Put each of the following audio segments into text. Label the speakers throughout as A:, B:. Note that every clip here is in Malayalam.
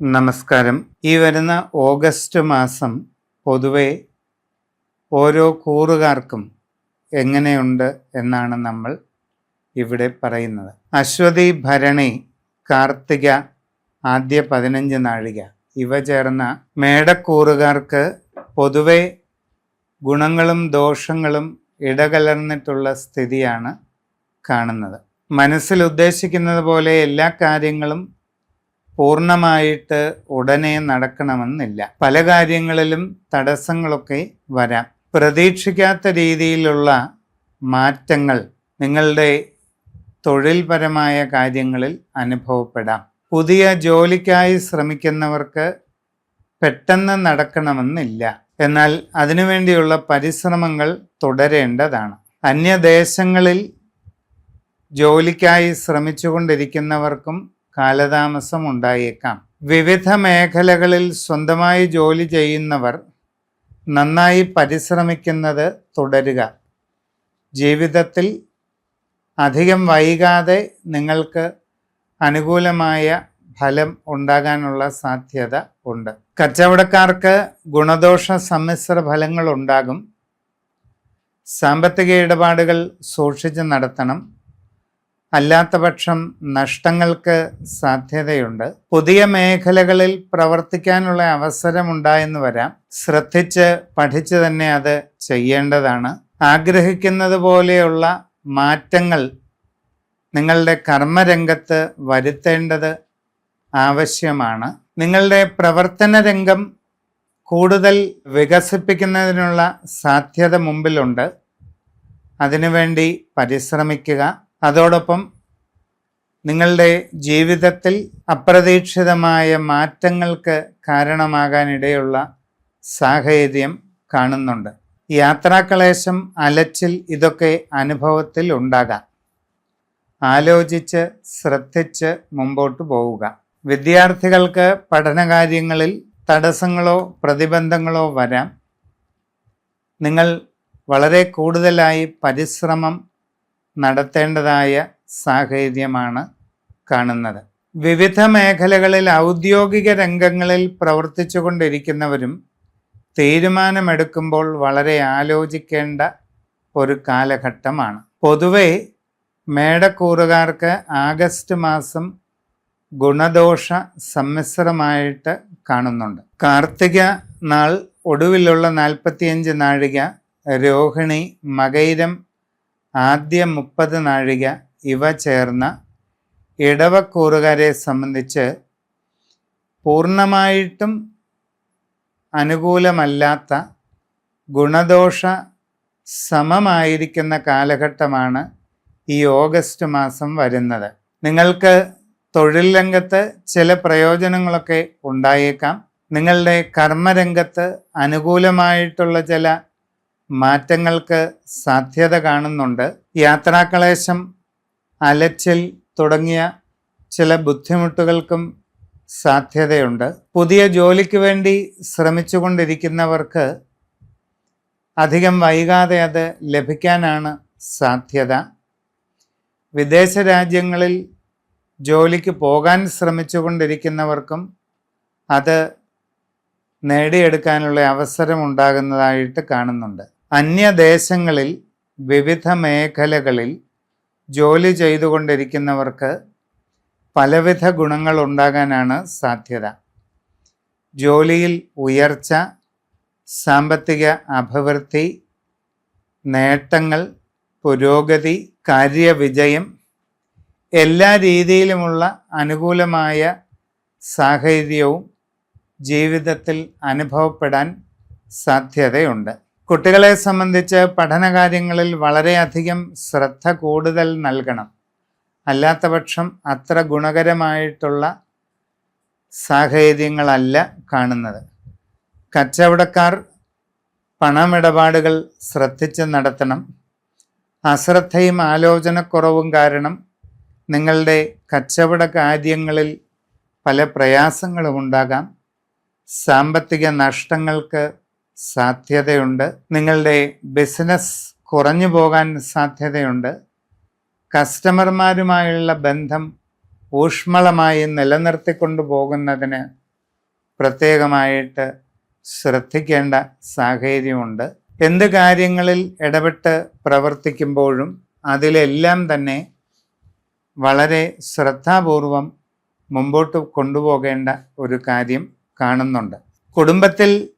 A: നമസ്കാരം. ഈ വരുന്ന ഓഗസ്റ്റ് മാസം പൊതുവെ ഓരോ കൂറുകാർക്കും എങ്ങനെയുണ്ട് എന്നാണ് നമ്മൾ ഇവിടെ പറയുന്നത്. അശ്വതി, ഭരണി, കാർത്തിക ആദ്യ 15 നാഴിക ഇവ ചേർന്ന മേടക്കൂറുകാർക്ക് പൊതുവെ ഗുണങ്ങളും ദോഷങ്ങളും ഇടകലർന്നിട്ടുള്ള സ്ഥിതിയാണ് കാണുന്നത്. മനസ്സിൽ ഉദ്ദേശിക്കുന്നത് പോലെ എല്ലാ കാര്യങ്ങളും പൂർണ്ണമായിട്ട് ഉടനെ നടക്കണമെന്നില്ല. പല കാര്യങ്ങളിലും തടസ്സങ്ങളൊക്കെ വരാം. പ്രതീക്ഷിക്കാത്ത രീതിയിലുള്ള മാറ്റങ്ങൾ നിങ്ങളുടെ തൊഴിൽപരമായ കാര്യങ്ങളിൽ അനുഭവപ്പെടാം. പുതിയ ജോലിക്കായി ശ്രമിക്കുന്നവർക്ക് പെട്ടെന്ന് നടക്കണമെന്നില്ല. എന്നാൽ അതിനുവേണ്ടിയുള്ള പരിശ്രമങ്ങൾ തുടരേണ്ടതാണ്. അന്യദേശങ്ങളിൽ ജോലിക്കായി ശ്രമിച്ചുകൊണ്ടിരിക്കുന്നവർക്കും കാലതാമസം ഉണ്ടായേക്കാം. വിവിധ മേഖലകളിൽ സ്വന്തമായി ജോലി ചെയ്യുന്നവർ നന്നായി പരിശ്രമിക്കുന്നത് തുടരുക. ജീവിതത്തിൽ അധികം വൈകാതെ നിങ്ങൾക്ക് അനുകൂലമായ ഫലം ഉണ്ടാകാനുള്ള സാധ്യത ഉണ്ട്. കച്ചവടക്കാർക്ക് ഗുണദോഷ സമ്മിശ്ര ഫലങ്ങൾ ഉണ്ടാകും. സാമ്പത്തിക ഇടപാടുകൾ സൂക്ഷിച്ച് നടത്തണം. അല്ലാത്തപക്ഷം നഷ്ടങ്ങൾക്ക് സാധ്യതയുണ്ട്. പുതിയ മേഖലകളിൽ പ്രവർത്തിക്കാനുള്ള അവസരമുണ്ടായെന്ന് വരാം. ശ്രദ്ധിച്ച് പഠിച്ച് തന്നെ അത് ചെയ്യേണ്ടതാണ്. ആഗ്രഹിക്കുന്നത് പോലെയുള്ള മാറ്റങ്ങൾ നിങ്ങളുടെ കർമ്മരംഗത്ത് വരുത്തേണ്ടത് ആവശ്യമാണ്. നിങ്ങളുടെ പ്രവർത്തന രംഗം കൂടുതൽ വികസിപ്പിക്കുന്നതിനുള്ള സാധ്യത മുമ്പിലുണ്ട്. അതിനുവേണ്ടി പരിശ്രമിക്കുക. അതോടൊപ്പം നിങ്ങളുടെ ജീവിതത്തിൽ അപ്രതീക്ഷിതമായ മാറ്റങ്ങൾക്ക് കാരണമാകാനിടയുള്ള സാഹചര്യം കാണുന്നുണ്ട്. യാത്രാക്ലേശം, അലച്ചിൽ ഇതൊക്കെ അനുഭവത്തിൽ ഉണ്ടാകാം. ആലോചിച്ച് ശ്രദ്ധിച്ച് മുമ്പോട്ട് പോവുക. വിദ്യാർത്ഥികൾക്ക് പഠനകാര്യങ്ങളിൽ തടസ്സങ്ങളോ പ്രതിബന്ധങ്ങളോ വരാം. നിങ്ങൾ വളരെ കൂടുതലായി പരിശ്രമം നടത്തേണ്ടതായ സാഹചര്യമാണ് കാണുന്നത്. വിവിധ മേഖലകളിൽ ഔദ്യോഗിക രംഗങ്ങളിൽ പ്രവർത്തിച്ചു കൊണ്ടിരിക്കുന്നവരും തീരുമാനമെടുക്കുമ്പോൾ വളരെ ആലോചിക്കേണ്ട ഒരു കാലഘട്ടമാണ്. പൊതുവെ മേടക്കൂറുകാർക്ക് ആഗസ്റ്റ് മാസം ഗുണദോഷ സമ്മിശ്രമായിട്ട് കാണുന്നുണ്ട്. കാർത്തിക നാൾ ഒടുവിലുള്ള 45 നാഴിക, രോഹിണി, മകയിരം ആദ്യ 30 നാഴിക ഇവ ചേർന്ന ഇടവക്കൂറുകാരെ സംബന്ധിച്ച് പൂർണ്ണമായിട്ടും അനുകൂലമല്ലാത്ത ഗുണദോഷ സമമായിരിക്കുന്ന കാലഘട്ടമാണ് ഈ ഓഗസ്റ്റ് മാസം വരുന്നത്. നിങ്ങൾക്ക് തൊഴിൽ രംഗത്ത് ചില പ്രയോജനങ്ങളൊക്കെ ഉണ്ടായേക്കാം. നിങ്ങളുടെ കർമ്മരംഗത്ത് അനുകൂലമായിട്ടുള്ള ചില മാറ്റങ്ങൾക്ക് സാധ്യത കാണുന്നുണ്ട്. യാത്രാക്ലേശം, അലച്ചിൽ തുടങ്ങിയ ചില ബുദ്ധിമുട്ടുകൾക്കും സാധ്യതയുണ്ട്. പുതിയ ജോലിക്ക് വേണ്ടി ശ്രമിച്ചുകൊണ്ടിരിക്കുന്നവർക്ക് അധികം വൈകാതെ അത് ലഭിക്കാനാണ് സാധ്യത. വിദേശ രാജ്യങ്ങളിൽ ജോലിക്ക് പോകാൻ ശ്രമിച്ചുകൊണ്ടിരിക്കുന്നവർക്കും അത് നേടിയെടുക്കാനുള്ള അവസരം ഉണ്ടാകുന്നതായിട്ട് കാണുന്നുണ്ട്. അന്യദേശങ്ങളിൽ വിവിധ മേഖലകളിൽ ജോലി ചെയ്തുകൊണ്ടിരിക്കുന്നവർക്ക് പലവിധ ഗുണങ്ങൾ ഉണ്ടാകാനാണ് സാധ്യത. ജോലിയിൽ ഉയർച്ച, സാമ്പത്തിക അഭിവൃദ്ധി, നേട്ടങ്ങൾ, പുരോഗതി, കാര്യവിജയം, എല്ലാ രീതിയിലുമുള്ള അനുകൂലമായ സാഹചര്യവും ജീവിതത്തിൽ അനുഭവപ്പെടാൻ സാധ്യതയുണ്ട്. കുട്ടികളെ സംബന്ധിച്ച് പഠനകാര്യങ്ങളിൽ വളരെയധികം ശ്രദ്ധ കൂടുതൽ നൽകണം. അല്ലാത്തപക്ഷം അത്ര ഗുണകരമായിട്ടുള്ള സാഹചര്യങ്ങളല്ല കാണുന്നത്. കച്ചവടക്കാർ പണമിടപാടുകൾ ശ്രദ്ധിച്ച് നടത്തണം. അശ്രദ്ധയും ആലോചനക്കുറവും കാരണം നിങ്ങളുടെ കച്ചവട കാര്യങ്ങളിൽ പല പ്രയാസങ്ങളും ഉണ്ടാകാം. സാമ്പത്തിക നഷ്ടങ്ങൾക്ക് സാധ്യതയുണ്ട്. നിങ്ങളുടെ ബിസിനസ് കുറഞ്ഞു പോകാൻ സാധ്യതയുണ്ട്. കസ്റ്റമർമാരുമായുള്ള ബന്ധം ഊഷ്മളമായി നിലനിർത്തിക്കൊണ്ടു പോകുന്നതിന് പ്രത്യേകമായിട്ട് ശ്രദ്ധിക്കേണ്ട സാഹചര്യമുണ്ട്. എന്ത് കാര്യങ്ങളിൽ ഇടപെട്ട് പ്രവർത്തിക്കുമ്പോഴും അതിലെല്ലാം തന്നെ വളരെ ശ്രദ്ധാപൂർവം മുമ്പോട്ട് കൊണ്ടുപോകേണ്ട ഒരു കാര്യം കാണുന്നുണ്ട്. കുടുംബത്തിൽ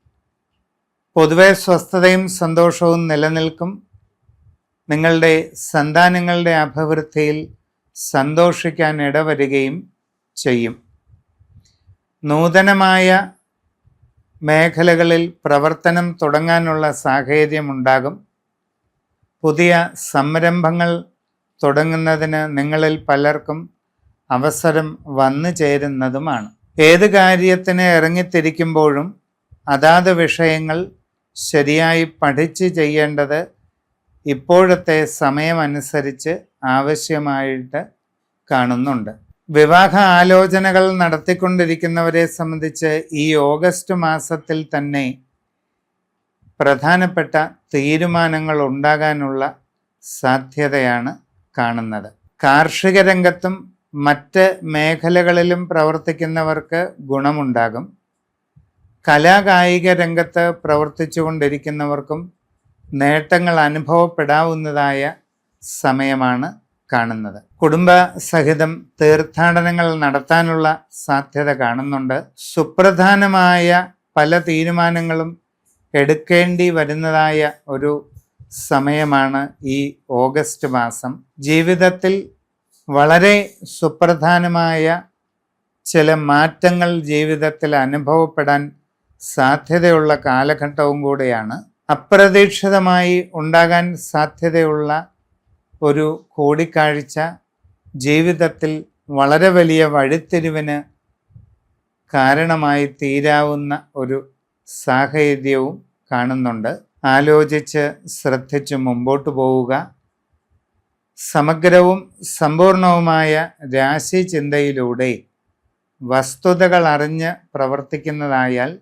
A: പൊതുവെ സ്വസ്ഥതയും സന്തോഷവും നിലനിൽക്കും. നിങ്ങളുടെ സന്താനങ്ങളുടെ അഭിവൃദ്ധിയിൽ സന്തോഷിക്കാൻ ഇടവരികയും ചെയ്യും. നൂതനമായ മേഖലകളിൽ പ്രവർത്തനം തുടങ്ങാനുള്ള സാഹചര്യമുണ്ടാകും. പുതിയ സംരംഭങ്ങൾ തുടങ്ങുന്നതിന് നിങ്ങളിൽ പലർക്കും അവസരം വന്നു ചേരുന്നതുമാണ്. ഏത് കാര്യത്തിന് ഇറങ്ങിത്തിരിക്കുമ്പോഴും അതാത് വിഷയങ്ങൾ ശരിയായി പഠിച്ച് ചെയ്യേണ്ടത് ഇപ്പോഴത്തെ സമയമനുസരിച്ച് ആവശ്യമായിട്ട് കാണുന്നുണ്ട്. വിവാഹ ആലോചനകൾ നടത്തിക്കൊണ്ടിരിക്കുന്നവരെ സംബന്ധിച്ച് ഈ ഓഗസ്റ്റ് മാസത്തിൽ തന്നെ പ്രധാനപ്പെട്ട തീരുമാനങ്ങൾ ഉണ്ടാകാനുള്ള സാധ്യതയാണ് കാണുന്നത്. കാർഷിക രംഗത്തും മറ്റ് മേഖലകളിലും പ്രവർത്തിക്കുന്നവർക്ക് ഗുണമുണ്ടാകും. കലാകായിക രംഗത്ത് പ്രവർത്തിച്ചു കൊണ്ടിരിക്കുന്നവർക്കും നേട്ടങ്ങൾ അനുഭവപ്പെടാവുന്നതായ സമയമാണ് കാണുന്നത്. കുടുംബ സഹിതം തീർത്ഥാടനങ്ങൾ നടത്താനുള്ള സാധ്യത കാണുന്നുണ്ട്. സുപ്രധാനമായ പല തീരുമാനങ്ങളും എടുക്കേണ്ടി വരുന്നതായ ഒരു സമയമാണ് ഈ ഓഗസ്റ്റ് മാസം. ജീവിതത്തിൽ വളരെ സുപ്രധാനമായ ചില മാറ്റങ്ങൾ ജീവിതത്തിൽ അനുഭവപ്പെടാൻ സാധ്യതയുള്ള കാലഘട്ടവും കൂടെയാണ്. അപ്രതീക്ഷിതമായി ഉണ്ടാകാൻ സാധ്യതയുള്ള ഒരു കൂടിക്കാഴ്ച ജീവിതത്തിൽ വളരെ വലിയ വഴിത്തിരിവിന് കാരണമായി തീരാവുന്ന ഒരു സാഹചര്യവും കാണുന്നുണ്ട്. ആലോചിച്ച് ശ്രദ്ധിച്ച് മുമ്പോട്ട് പോവുക. സമഗ്രവും സമ്പൂർണവുമായ രാശി ചിന്തയിലൂടെ വസ്തുതകൾ അറിഞ്ഞ് പ്രവർത്തിക്കുന്നതായാൽ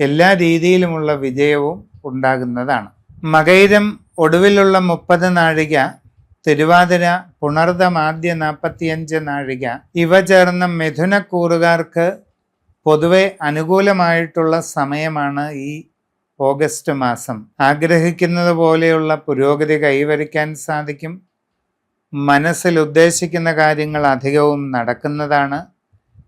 A: എല്ലാ രീതിയിലുമുള്ള വിജയവും ഉണ്ടാകുന്നതാണ്. മകയിരം ഒടുവിലുള്ള 30 നാഴിക, തിരുവാതിര പുണർദം ആദ്യ 45 നാഴിക ഇവ ചേർന്ന മിഥുനക്കൂറുകാർക്ക് പൊതുവെ അനുകൂലമായിട്ടുള്ള സമയമാണ് ഈ ഓഗസ്റ്റ് മാസം. ആഗ്രഹിക്കുന്നത് പോലെയുള്ള പുരോഗതി കൈവരിക്കാൻ സാധിക്കും. മനസ്സിൽ ഉദ്ദേശിക്കുന്ന കാര്യങ്ങൾ അധികവും നടക്കുന്നതാണ്.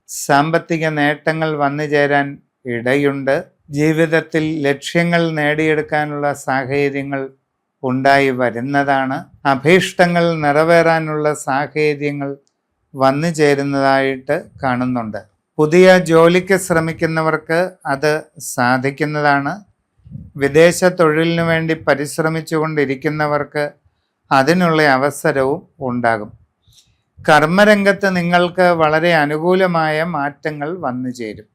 A: സാമ്പത്തിക നേട്ടങ്ങൾ വന്നു ചേരാൻ ഇടയുണ്ട്. ജീവിതത്തിൽ ലക്ഷ്യങ്ങൾ നേടിയെടുക്കാനുള്ള സാഹചര്യങ്ങൾ ഉണ്ടായി വരുന്നതാണ്. അഭീഷ്ടങ്ങൾ നിറവേറാനുള്ള സാഹചര്യങ്ങൾ വന്നു ചേരുന്നതായിട്ട് കാണുന്നുണ്ട്. പുതിയ ജോലിക്ക് ശ്രമിക്കുന്നവർക്ക് അത് സാധിക്കുന്നതാണ്. വിദേശ തൊഴിലിനു വേണ്ടി പരിശ്രമിച്ചു കൊണ്ടിരിക്കുന്നവർക്ക് അതിനുള്ള അവസരവും ഉണ്ടാകും. കർമ്മരംഗത്ത് നിങ്ങൾക്ക് വളരെ അനുകൂലമായ മാറ്റങ്ങൾ വന്നു ചേരും.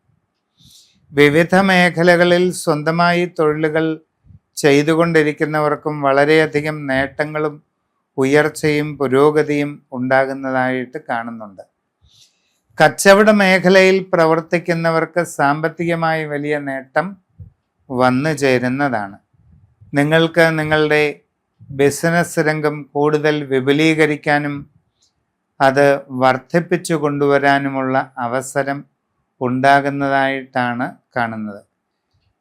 A: വിവിധ മേഖലകളിൽ സ്വന്തമായി തൊഴിലുകൾ ചെയ്തുകൊണ്ടിരിക്കുന്നവർക്കും വളരെയധികം നേട്ടങ്ങളും ഉയർച്ചയും പുരോഗതിയും ഉണ്ടാകുന്നതായിട്ട് കാണുന്നുണ്ട്. കച്ചവട മേഖലയിൽ പ്രവർത്തിക്കുന്നവർക്ക് സാമ്പത്തികമായി വലിയ നേട്ടം വന്നു ചേരുന്നതാണ്. നിങ്ങൾക്ക് നിങ്ങളുടെ ബിസിനസ് രംഗം കൂടുതൽ വിപുലീകരിക്കാനും അത് വർദ്ധിപ്പിച്ചു കൊണ്ടുവരാനുമുള്ള അവസരം ഉണ്ടാകുന്നതായിട്ടാണ് കാണുന്നത്.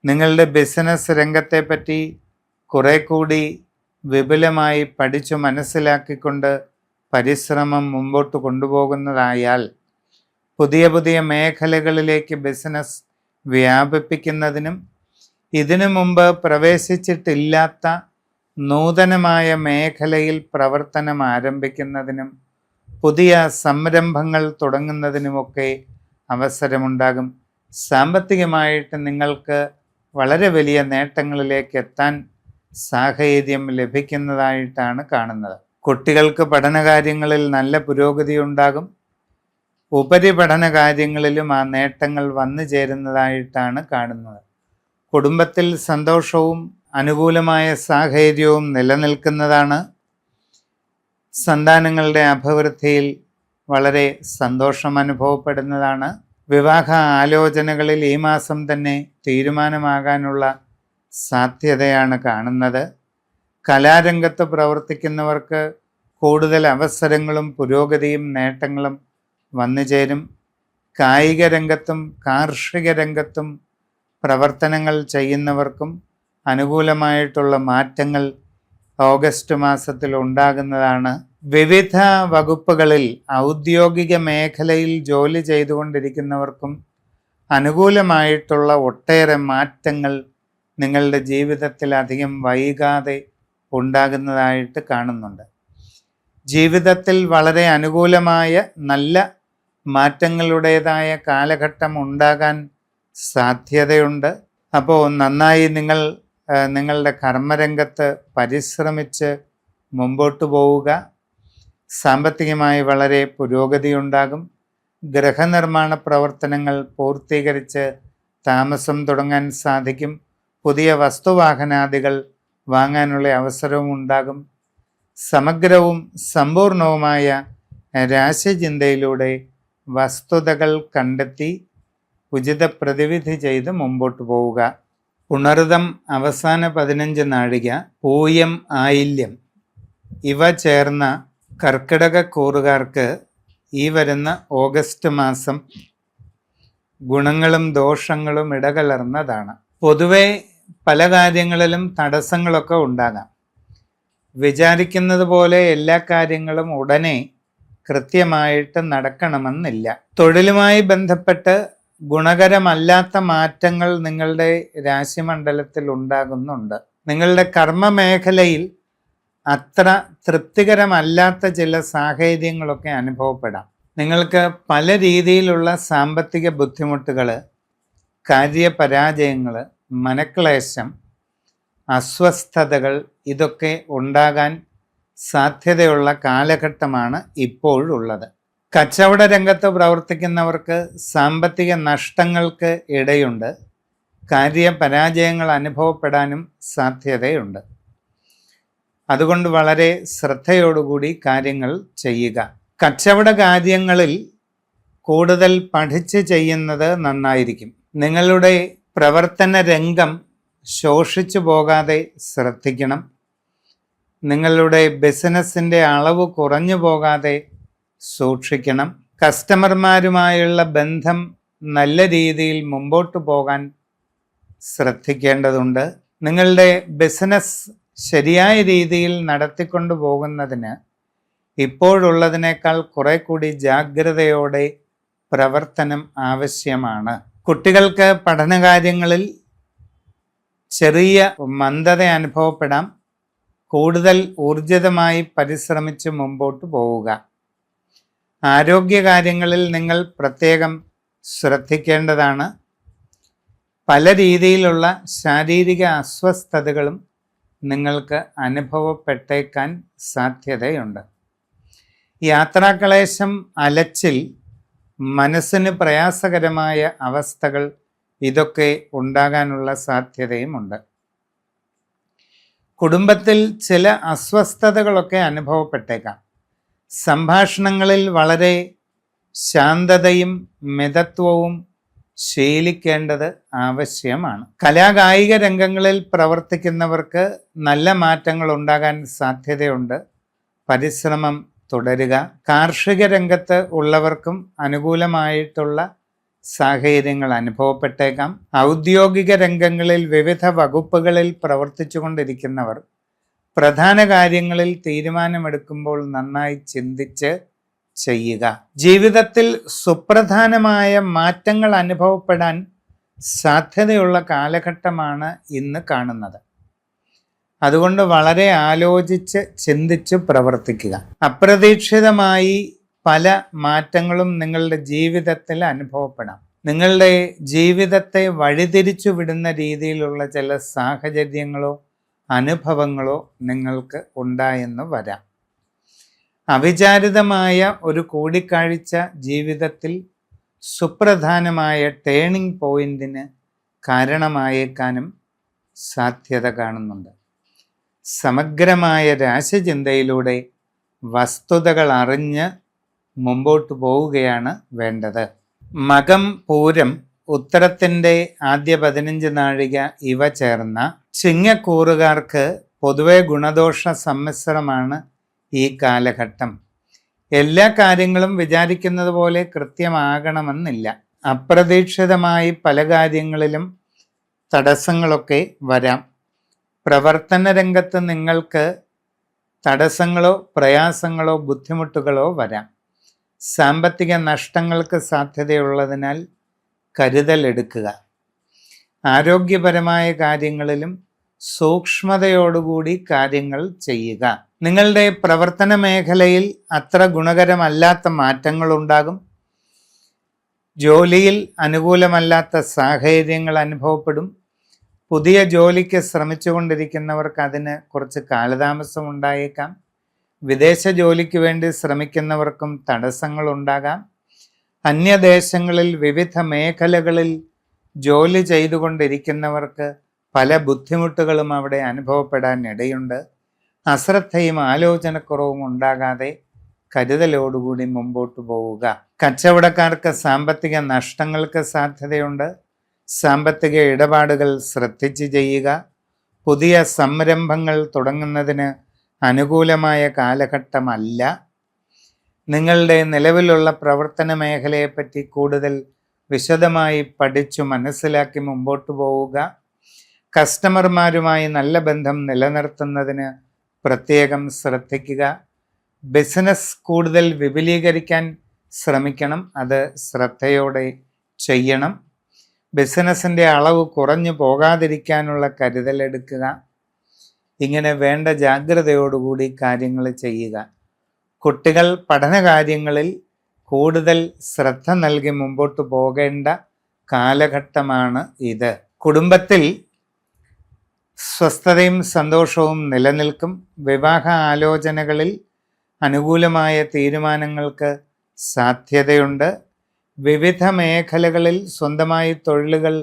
A: നിങ്ങളുടെ ബിസിനസ് രംഗത്തെപ്പറ്റി കുറെ കൂടി വിപുലമായി പഠിച്ചു മനസ്സിലാക്കിക്കൊണ്ട് പരിശ്രമം മുമ്പോട്ട് കൊണ്ടുപോകുന്നതായാൽ പുതിയ പുതിയ മേഖലകളിലേക്ക് ബിസിനസ് വ്യാപിപ്പിക്കുന്നതിനും ഇതിനു മുമ്പ് പ്രവേശിച്ചിട്ടില്ലാത്ത നൂതനമായ മേഖലയിൽ പ്രവർത്തനം ആരംഭിക്കുന്നതിനും പുതിയ സംരംഭങ്ങൾ തുടങ്ങുന്നതിനുമൊക്കെ അവസരമുണ്ടാകും. സാമ്പത്തികമായിട്ട് നിങ്ങൾക്ക് വളരെ വലിയ നേട്ടങ്ങളിലേക്ക് എത്താൻ സാഹചര്യം ലഭിക്കുന്നതായിട്ടാണ് കാണുന്നത്. കുട്ടികൾക്ക് പഠനകാര്യങ്ങളിൽ നല്ല പുരോഗതി ഉണ്ടാകും. ഉപരിപഠന കാര്യങ്ങളിലും ആ നേട്ടങ്ങൾ വന്നു ചേരുന്നതായിട്ടാണ് കാണുന്നത്. കുടുംബത്തിൽ സന്തോഷവും അനുകൂലമായ സാഹചര്യവും നിലനിൽക്കുന്നതാണ്. സന്താനങ്ങളുടെ അഭിവൃദ്ധിയിൽ വളരെ സന്തോഷം അനുഭവപ്പെടുന്നതാണ്. വിവാഹ ആലോചനകളിൽ ഈ മാസം തന്നെ തീരുമാനമാകാനുള്ള സാധ്യതയാണ് കാണുന്നത്. കലാരംഗത്ത് പ്രവർത്തിക്കുന്നവർക്ക് കൂടുതൽ അവസരങ്ങളും പുരോഗതിയും നേട്ടങ്ങളും വന്നു ചേരും. കായിക രംഗത്തും കാർഷിക രംഗത്തും പ്രവർത്തനങ്ങൾ ചെയ്യുന്നവർക്കും അനുകൂലമായിട്ടുള്ള മാറ്റങ്ങൾ ഓഗസ്റ്റ് മാസത്തിൽ ഉണ്ടാകുന്നതാണ്. വിവിധ വകുപ്പുകളിൽ ഔദ്യോഗിക മേഖലയിൽ ജോലി ചെയ്തുകൊണ്ടിരിക്കുന്നവർക്കും അനുകൂലമായിട്ടുള്ള ഒട്ടേറെ മാറ്റങ്ങൾ നിങ്ങളുടെ ജീവിതത്തിൽ അധികം വൈകാതെ ഉണ്ടാകുന്നതായിട്ട് കാണുന്നുണ്ട്. ജീവിതത്തിൽ വളരെ അനുകൂലമായ നല്ല മാറ്റങ്ങളുടേതായ കാലഘട്ടം ഉണ്ടാകാൻ സാധ്യതയുണ്ട്. അപ്പോൾ നന്നായി നിങ്ങളുടെ കർമ്മരംഗത്ത് പരിശ്രമിച്ച് മുമ്പോട്ട് പോവുക. സാമ്പത്തികമായി വളരെ പുരോഗതി ഉണ്ടാകും. ഗൃഹനിർമ്മാണ പ്രവർത്തനങ്ങൾ പൂർത്തീകരിച്ച് താമസം തുടങ്ങാൻ സാധിക്കും. പുതിയ വസ്തുവാഹനാദികൾ വാങ്ങാനുള്ള അവസരവും ഉണ്ടാകും. സമഗ്രവും സമ്പൂർണവുമായ രാശിചിന്തയിലൂടെ വസ്തുതകൾ കണ്ടെത്തി ഉചിത പ്രതിവിധി ചെയ്ത് മുമ്പോട്ട് പോവുക. പുണർതം അവസാന 15 നാഴിക, പൂയം, ആയില്യം ഇവ ചേർന്ന കർക്കിടക കൂറുകാർക്ക് ഈ വരുന്ന ഓഗസ്റ്റ് മാസം ഗുണങ്ങളും ദോഷങ്ങളും ഇടകലർന്നതാണ്. പൊതുവെ പല കാര്യങ്ങളിലും തടസ്സങ്ങളൊക്കെ ഉണ്ടാകാം. വിചാരിക്കുന്നത് പോലെ എല്ലാ കാര്യങ്ങളും ഉടനെ കൃത്യമായിട്ട് നടക്കണമെന്നില്ല. തൊഴിലുമായി ബന്ധപ്പെട്ട് ഗുണകരമല്ലാത്ത മാറ്റങ്ങൾ നിങ്ങളുടെ രാശിമണ്ഡലത്തിൽ ഉണ്ടാകുന്നുണ്ട്. നിങ്ങളുടെ കർമ്മമേഖലയിൽ അത്ര തൃപ്തികരമല്ലാത്ത ചില സാഹചര്യങ്ങളൊക്കെ അനുഭവപ്പെടാം. നിങ്ങൾക്ക് പല രീതിയിലുള്ള സാമ്പത്തിക ബുദ്ധിമുട്ടുകൾ, കാര്യപരാജയങ്ങൾ, മനക്ലേശം, അസ്വസ്ഥതകൾ ഇതൊക്കെ ഉണ്ടാകാൻ സാധ്യതയുള്ള കാലഘട്ടമാണ് ഇപ്പോഴുള്ളത്. കച്ചവട രംഗത്ത് പ്രവർത്തിക്കുന്നവർക്ക് സാമ്പത്തിക നഷ്ടങ്ങൾക്ക് ഇടയുണ്ട്. കാര്യപരാജയങ്ങൾ അനുഭവപ്പെടാനും സാധ്യതയുണ്ട്. അതുകൊണ്ട് വളരെ ശ്രദ്ധയോടുകൂടി കാര്യങ്ങൾ ചെയ്യുക. കച്ചവട കാര്യങ്ങളിൽ കൂടുതൽ പഠിച്ച് ചെയ്യുന്നത് നന്നായിരിക്കും. നിങ്ങളുടെ പ്രവർത്തന രംഗം ശോഷിച്ചു പോകാതെ ശ്രദ്ധിക്കണം. നിങ്ങളുടെ ബിസിനസ്സിൻ്റെ അളവ് കുറഞ്ഞു പോകാതെ സൂക്ഷിക്കണം. കസ്റ്റമർമാരുമായുള്ള ബന്ധം നല്ല രീതിയിൽ മുമ്പോട്ട് പോകാൻ ശ്രദ്ധിക്കേണ്ടതുണ്ട്. നിങ്ങളുടെ ബിസിനസ് ശരിയായ രീതിയിൽ നടത്തിക്കൊണ്ടു പോകുന്നതിന് ഇപ്പോഴുള്ളതിനേക്കാൾ കുറെ കൂടി ജാഗ്രതയോടെ പ്രവർത്തനം ആവശ്യമാണ്. കുട്ടികൾക്ക് പഠനകാര്യങ്ങളിൽ ചെറിയ മന്ദത അനുഭവപ്പെടാം. കൂടുതൽ ഊർജിതമായി പരിശ്രമിച്ച് മുമ്പോട്ട് പോവുക. ആരോഗ്യകാര്യങ്ങളിൽ നിങ്ങൾ പ്രത്യേകം ശ്രദ്ധിക്കേണ്ടതാണ്. പല രീതിയിലുള്ള ശാരീരിക അസ്വസ്ഥതകളും നിങ്ങൾക്ക് അനുഭവപ്പെട്ടേക്കാൻ സാധ്യതയുണ്ട്. യാത്രാക്ലേശം, അലച്ചിൽ, മനസ്സിന് പ്രയാസകരമായ അവസ്ഥകൾ ഇതൊക്കെ ഉണ്ടാകാനുള്ള സാധ്യതയുമുണ്ട്. കുടുംബത്തിൽ ചില അസ്വസ്ഥതകളൊക്കെ അനുഭവപ്പെട്ടേക്കാം. സംഭാഷണങ്ങളിൽ വളരെ ശാന്തതയും മിതത്വവും ശീലിക്കേണ്ടത് ആവശ്യമാണ്. കലാകായിക രംഗങ്ങളിൽ പ്രവർത്തിക്കുന്നവർക്ക് നല്ല മാറ്റങ്ങൾ ഉണ്ടാകാൻ സാധ്യതയുണ്ട്. പരിശ്രമം തുടരുക. കാർഷിക രംഗത്ത് ഉള്ളവർക്കും അനുകൂലമായിട്ടുള്ള സാഹചര്യങ്ങൾ അനുഭവപ്പെട്ടേക്കാം. ഔദ്യോഗിക രംഗങ്ങളിൽ വിവിധ വകുപ്പുകളിൽ പ്രവർത്തിച്ചു കൊണ്ടിരിക്കുന്നവർ പ്രധാന കാര്യങ്ങളിൽ തീരുമാനമെടുക്കുമ്പോൾ നന്നായി ചിന്തിച്ച് ചെയ്യുക. ജീവിതത്തിൽ സുപ്രധാനമായ മാറ്റങ്ങൾ അനുഭവപ്പെടാൻ സാധ്യതയുള്ള കാലഘട്ടമാണ് ഇന്ന് കാണുന്നത്. അതുകൊണ്ട് വളരെ ആലോചിച്ച് ചിന്തിച്ച് പ്രവർത്തിക്കുക. അപ്രതീക്ഷിതമായി പല മാറ്റങ്ങളും നിങ്ങളുടെ ജീവിതത്തിൽ അനുഭവപ്പെടാം. നിങ്ങളുടെ ജീവിതത്തെ വഴിതിരിച്ചു വിടുന്ന രീതിയിലുള്ള ചില സാഹചര്യങ്ങളോ അനുഭവങ്ങളോ നിങ്ങൾക്ക് ഉണ്ടായെന്ന് വരാം. അവിചാരിതമായ ഒരു കൂടിക്കാഴ്ച ജീവിതത്തിൽ സുപ്രധാനമായ ടേണിംഗ് പോയിന്റിന് കാരണമായേക്കാനും സാധ്യത കാണുന്നുണ്ട്. സമഗ്രമായ രാശിചിന്തയിലൂടെ വസ്തുതകൾ അറിഞ്ഞ് മുമ്പോട്ട് പോവുകയാണ് വേണ്ടത്. മകം, പൂരം, ഉത്തരത്തിൻ്റെ ആദ്യ 15 നാഴിക ഇവ ചേർന്ന ചിങ്ങക്കൂറുകാർക്ക് പൊതുവെ ഗുണദോഷ സമ്മിശ്രമാണ് ഈ കാലഘട്ടം. എല്ലാ കാര്യങ്ങളും വിചാരിക്കുന്നത് പോലെ കൃത്യമാകണമെന്നില്ല. അപ്രതീക്ഷിതമായി പല കാര്യങ്ങളിലും തടസ്സങ്ങളൊക്കെ വരാം. പ്രവർത്തന രംഗത്ത് നിങ്ങൾക്ക് തടസ്സങ്ങളോ പ്രയാസങ്ങളോ ബുദ്ധിമുട്ടുകളോ വരാം. സാമ്പത്തിക നഷ്ടങ്ങൾക്ക് സാധ്യതയുള്ളതിനാൽ കരുതലെടുക്കുക. ആരോഗ്യപരമായ കാര്യങ്ങളിലും സൂക്ഷ്മതയോടുകൂടി കാര്യങ്ങൾ ചെയ്യുക. നിങ്ങളുടെ പ്രവർത്തന മേഖലയിൽ അത്ര ഗുണകരമല്ലാത്ത മാറ്റങ്ങളുണ്ടാകും. ജോലിയിൽ അനുകൂലമല്ലാത്ത സാഹചര്യങ്ങൾ അനുഭവപ്പെടും. പുതിയ ജോലിക്ക് ശ്രമിച്ചുകൊണ്ടിരിക്കുന്നവർക്ക് അതിന് കുറച്ച് കാലതാമസം ഉണ്ടായേക്കാം. വിദേശ ജോലിക്ക് വേണ്ടി ശ്രമിക്കുന്നവർക്കും തടസ്സങ്ങൾ ഉണ്ടാകാം. അന്യദേശങ്ങളിൽ വിവിധ മേഖലകളിൽ ജോലി ചെയ്തുകൊണ്ടിരിക്കുന്നവർക്ക് പല ബുദ്ധിമുട്ടുകളും അവിടെ അനുഭവപ്പെടാൻ ഇടയുണ്ട്. അശ്രദ്ധയും ആലോചനക്കുറവും ഉണ്ടാകാതെ കരുതലോടുകൂടി മുമ്പോട്ട് പോവുക. കച്ചവടക്കാർക്ക് സാമ്പത്തിക നഷ്ടങ്ങൾക്ക് സാധ്യതയുണ്ട്. സാമ്പത്തിക ഇടപാടുകൾ ശ്രദ്ധിച്ച് ചെയ്യുക. പുതിയ സംരംഭങ്ങൾ തുടങ്ങുന്നതിന് അനുകൂലമായ കാലഘട്ടമല്ല. നിങ്ങളുടെ നിലവിലുള്ള പ്രവർത്തന മേഖലയെപ്പറ്റി കൂടുതൽ വിശദമായി പഠിച്ചു മനസ്സിലാക്കി മുമ്പോട്ട് പോവുക. കസ്റ്റമർമാരുമായി നല്ല ബന്ധം നിലനിർത്തുന്നതിന് പ്രത്യേകം ശ്രദ്ധിക്കുക. ബിസിനസ് കൂടുതൽ വിപുലീകരിക്കാൻ ശ്രമിക്കണം. അത് ശ്രദ്ധയോടെ ചെയ്യണം. ബിസിനസ്സിൻ്റെ അളവ് കുറഞ്ഞു പോകാതിരിക്കാനുള്ള കരുതലെടുക്കുക. ഇങ്ങനെ വേണ്ട ജാഗ്രതയോടുകൂടി കാര്യങ്ങൾ ചെയ്യുക. കുട്ടികൾ പഠനകാര്യങ്ങളിൽ കൂടുതൽ ശ്രദ്ധ നൽകി മുമ്പോട്ട് പോകേണ്ട കാലഘട്ടമാണ് ഇത്. കുടുംബത്തിൽ സ്വസ്ഥതയും സന്തോഷവും നിലനിൽക്കും. വിവാഹ ആലോചനകളിൽ അനുകൂലമായ തീരുമാനങ്ങൾക്ക് സാധ്യതയുണ്ട്. വിവിധ മേഖലകളിൽ സ്വന്തമായി തൊഴിലുകൾ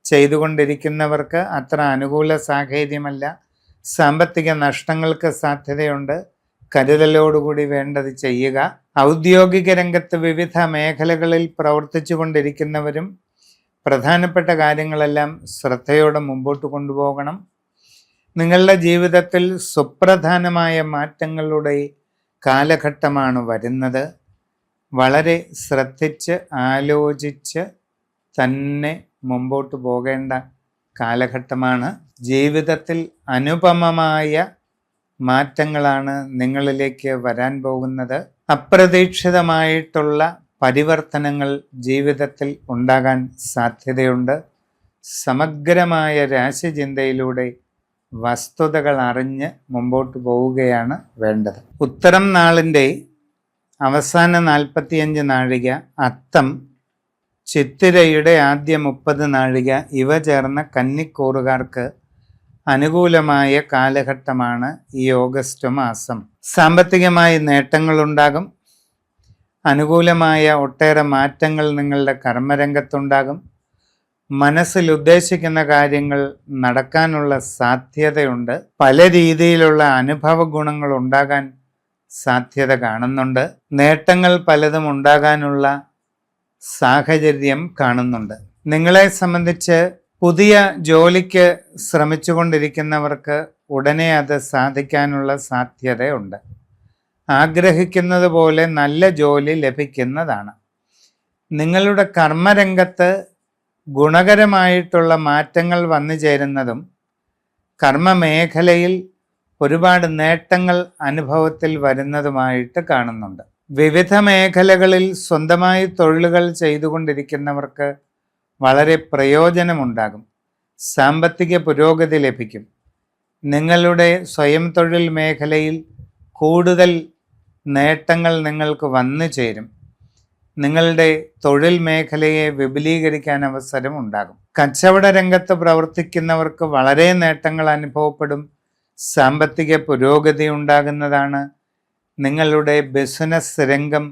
A: ചെയ്തുകൊണ്ടിരിക്കുന്നവർക്ക് അത്ര അനുകൂല സാഹചര്യമല്ല. സാമ്പത്തിക നഷ്ടങ്ങൾക്ക് സാധ്യതയുണ്ട്. കരുതലോടുകൂടി വേണ്ടത് ചെയ്യുക. ഔദ്യോഗിക രംഗത്ത് വിവിധ മേഖലകളിൽ പ്രവർത്തിച്ചു കൊണ്ടിരിക്കുന്നവരും പ്രധാനപ്പെട്ട കാര്യങ്ങളെല്ലാം ശ്രദ്ധയോടെ മുമ്പോട്ട് കൊണ്ടുപോകണം. നിങ്ങളുടെ ജീവിതത്തിൽ സുപ്രധാനമായ മാറ്റങ്ങളുടെ കാലഘട്ടമാണ് വരുന്നത്. വളരെ ശ്രദ്ധിച്ച് ആലോചിച്ച് തന്നെ മുമ്പോട്ട് പോകേണ്ട കാലഘട്ടമാണ്. ജീവിതത്തിൽ അനുപമമായ മാറ്റങ്ങളാണ് നിങ്ങളിലേക്ക് വരാൻ പോകുന്നത്. അപ്രതീക്ഷിതമായിട്ടുള്ള പരിവർത്തനങ്ങൾ ജീവിതത്തിൽ ഉണ്ടാകാൻ സാധ്യതയുണ്ട്. സമഗ്രമായ രാശിചിന്തയിലൂടെ വസ്തുതകൾ അറിഞ്ഞ് മുമ്പോട്ട് പോവുകയാണ് വേണ്ടത്. ഉത്തരം നാളിൻ്റെ അവസാന 45 നാഴിക, അത്തം, ചിത്തിരയുടെ ആദ്യ 30 നാഴിക ഇവ ചേർന്ന കന്നിക്കൂറുകാർക്ക് അനുകൂലമായ കാലഘട്ടമാണ് ഈ ഓഗസ്റ്റ് മാസം. സാമ്പത്തികമായി നേട്ടങ്ങളുണ്ടാകും. അനുകൂലമായ ഒട്ടേറെ മാറ്റങ്ങൾ നിങ്ങളുടെ കർമ്മരംഗത്തുണ്ടാകും. മനസ്സിൽ ഉദ്ദേശിക്കുന്ന കാര്യങ്ങൾ നടക്കാനുള്ള സാധ്യതയുണ്ട്. പല രീതിയിലുള്ള അനുഭവ ഗുണങ്ങൾ ഉണ്ടാകാൻ സാധ്യത കാണുന്നുണ്ട്. നേട്ടങ്ങൾ പലതും ഉണ്ടാകാനുള്ള സാഹചര്യം കാണുന്നുണ്ട്. നിങ്ങളെ സംബന്ധിച്ച് പുതിയ ജോലിക്ക് ശ്രമിച്ചുകൊണ്ടിരിക്കുന്നവർക്ക് ഉടനെ അത് സാധിക്കാനുള്ള സാധ്യതയുണ്ട്. ആഗ്രഹിക്കുന്നത് പോലെ നല്ല ജോലി ലഭിക്കുന്നതാണ്. നിങ്ങളുടെ കർമ്മരംഗത്ത് ഗുണകരമായിട്ടുള്ള മാറ്റങ്ങൾ വന്നു ചേരുന്നതും കർമ്മമേഖലയിൽ ഒരുപാട് നേട്ടങ്ങൾ അനുഭവത്തിൽ വരുന്നതുമായിട്ട് കാണുന്നുണ്ട്. വിവിധ മേഖലകളിൽ സ്വന്തമായി തൊഴിലുകൾ ചെയ്തുകൊണ്ടിരിക്കുന്നവർക്ക് വളരെ പ്രയോജനമുണ്ടാകും. സാമ്പത്തിക പുരോഗതി ലഭിക്കും. നിങ്ങളുടെ സ്വയം തൊഴിൽ മേഖലയിൽ കൂടുതൽ നേട്ടങ്ങൾ നിങ്ങൾക്ക് വന്നു ചേരും. നിങ്ങളുടെ തൊഴിൽ മേഖലയെ വിപുലീകരിക്കാൻ അവസരം ഉണ്ടാകും. കച്ചവട രംഗത്ത് പ്രവർത്തിക്കുന്നവർക്ക് വളരെ നേട്ടങ്ങൾ അനുഭവപ്പെടും. സാമ്പത്തിക പുരോഗതി ഉണ്ടാകുന്നതാണ്. നിങ്ങളുടെ ബിസിനസ് രംഗം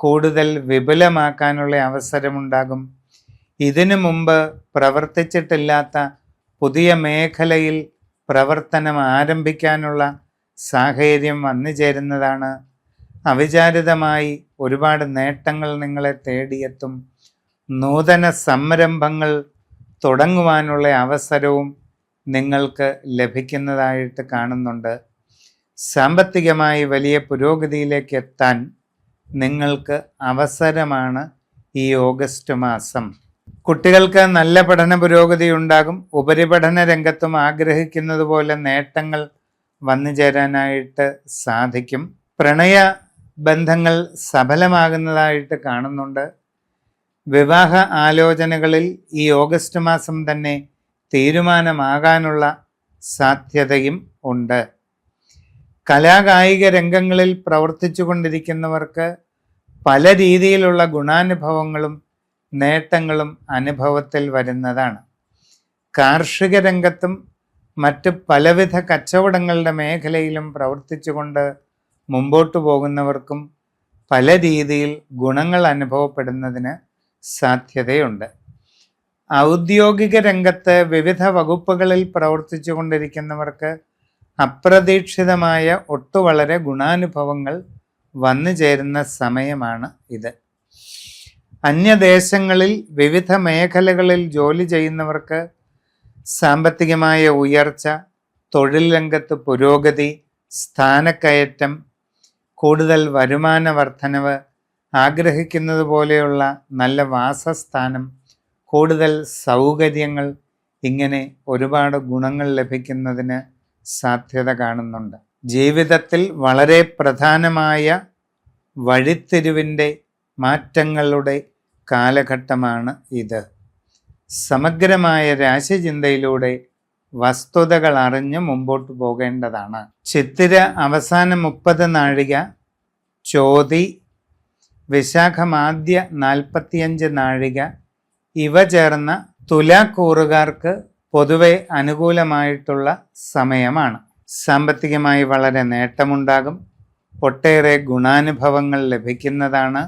A: കൂടുതൽ വിപുലമാക്കാനുള്ള അവസരമുണ്ടാകും. ഇതിനു മുമ്പ് പ്രവർത്തിച്ചിട്ടില്ലാത്ത പുതിയ മേഖലയിൽ പ്രവർത്തനം ആരംഭിക്കാനുള്ള സാഹചര്യം വന്നു ചേരുന്നതാണ്. അവിചാരിതമായി ഒരുപാട് നേട്ടങ്ങൾ നിങ്ങളെ തേടിയെത്തും. നൂതന സംരംഭങ്ങൾ തുടങ്ങുവാനുള്ള അവസരവും നിങ്ങൾക്ക് ലഭിക്കുന്നതായിട്ട് കാണുന്നുണ്ട്. സാമ്പത്തികമായി വലിയ പുരോഗതിയിലേക്ക് എത്താൻ നിങ്ങൾക്ക് അവസരമാണ് ഈ ഓഗസ്റ്റ് മാസം. കുട്ടികൾക്ക് നല്ല പഠന പുരോഗതി ഉണ്ടാകും. ഉപരിപഠന രംഗത്തും ആഗ്രഹിക്കുന്നത് പോലെ നേട്ടങ്ങൾ വന്നു ചേരാനായിട്ട് സാധിക്കും. പ്രണയ ബന്ധങ്ങൾ സഫലമാകുന്നതായിട്ട് കാണുന്നുണ്ട്. വിവാഹ ആലോചനകളിൽ ഈ ഓഗസ്റ്റ് മാസം തന്നെ തീരുമാനമാകാനുള്ള സാധ്യതയും ഉണ്ട്. കലാകായിക രംഗങ്ങളിൽ പ്രവർത്തിച്ചു കൊണ്ടിരിക്കുന്നവർക്ക് പല രീതിയിലുള്ള ഗുണാനുഭവങ്ങളും നേട്ടങ്ങളും അനുഭവത്തിൽ വരുന്നതാണ്. കാർഷിക രംഗത്തും മറ്റ് പലവിധ കച്ചവടങ്ങളുടെ മേഖലയിലും പ്രവർത്തിച്ചുകൊണ്ട് മുമ്പോട്ട് പോകുന്നവർക്കും പല രീതിയിൽ ഗുണങ്ങൾ അനുഭവപ്പെടുന്നതിന് സാധ്യതയുണ്ട്. ഔദ്യോഗിക രംഗത്ത് വിവിധ വകുപ്പുകളിൽ പ്രവർത്തിച്ചു കൊണ്ടിരിക്കുന്നവർക്ക് അപ്രതീക്ഷിതമായ വളരെ ഗുണാനുഭവങ്ങൾ വന്നു ചേരുന്ന സമയമാണ് ഇത്. അന്യദേശങ്ങളിൽ വിവിധ മേഖലകളിൽ ജോലി ചെയ്യുന്നവർക്ക് സാമ്പത്തികമായ ഉയർച്ച, തൊഴിൽ രംഗത്ത് പുരോഗതി, സ്ഥാനക്കയറ്റം, കൂടുതൽ വരുമാന വർധനവ്, ആഗ്രഹിക്കുന്നത് പോലെയുള്ള നല്ല വാസസ്ഥാനം, കൂടുതൽ സൗകര്യങ്ങൾ, ഇങ്ങനെ ഒരുപാട് ഗുണങ്ങൾ ലഭിക്കുന്നതിന് സാധ്യത കാണുന്നുണ്ട്. ജീവിതത്തിൽ വളരെ പ്രധാനമായ വഴിത്തിരിവിൻ്റെ മാറ്റങ്ങളുടെ കാലഘട്ടമാണ് ഇത്. സമഗ്രമായ രാശിചിന്തയിലൂടെ വസ്തുതകൾ അറിഞ്ഞ് മുമ്പോട്ട് പോകേണ്ടതാണ്. ചിത്തിര അവസാന 30 നാഴിക, ചോതി വിശാഖം ആദ്യ 45 നാഴിക ഇവ ചേർന്ന തുലാക്കൂറുകാർക്ക് പൊതുവെ അനുകൂലമായിട്ടുള്ള സമയമാണ്. സാമ്പത്തികമായി വളരെ നേട്ടമുണ്ടാകും. ഒട്ടേറെ ഗുണാനുഭവങ്ങൾ ലഭിക്കുന്നതാണ്.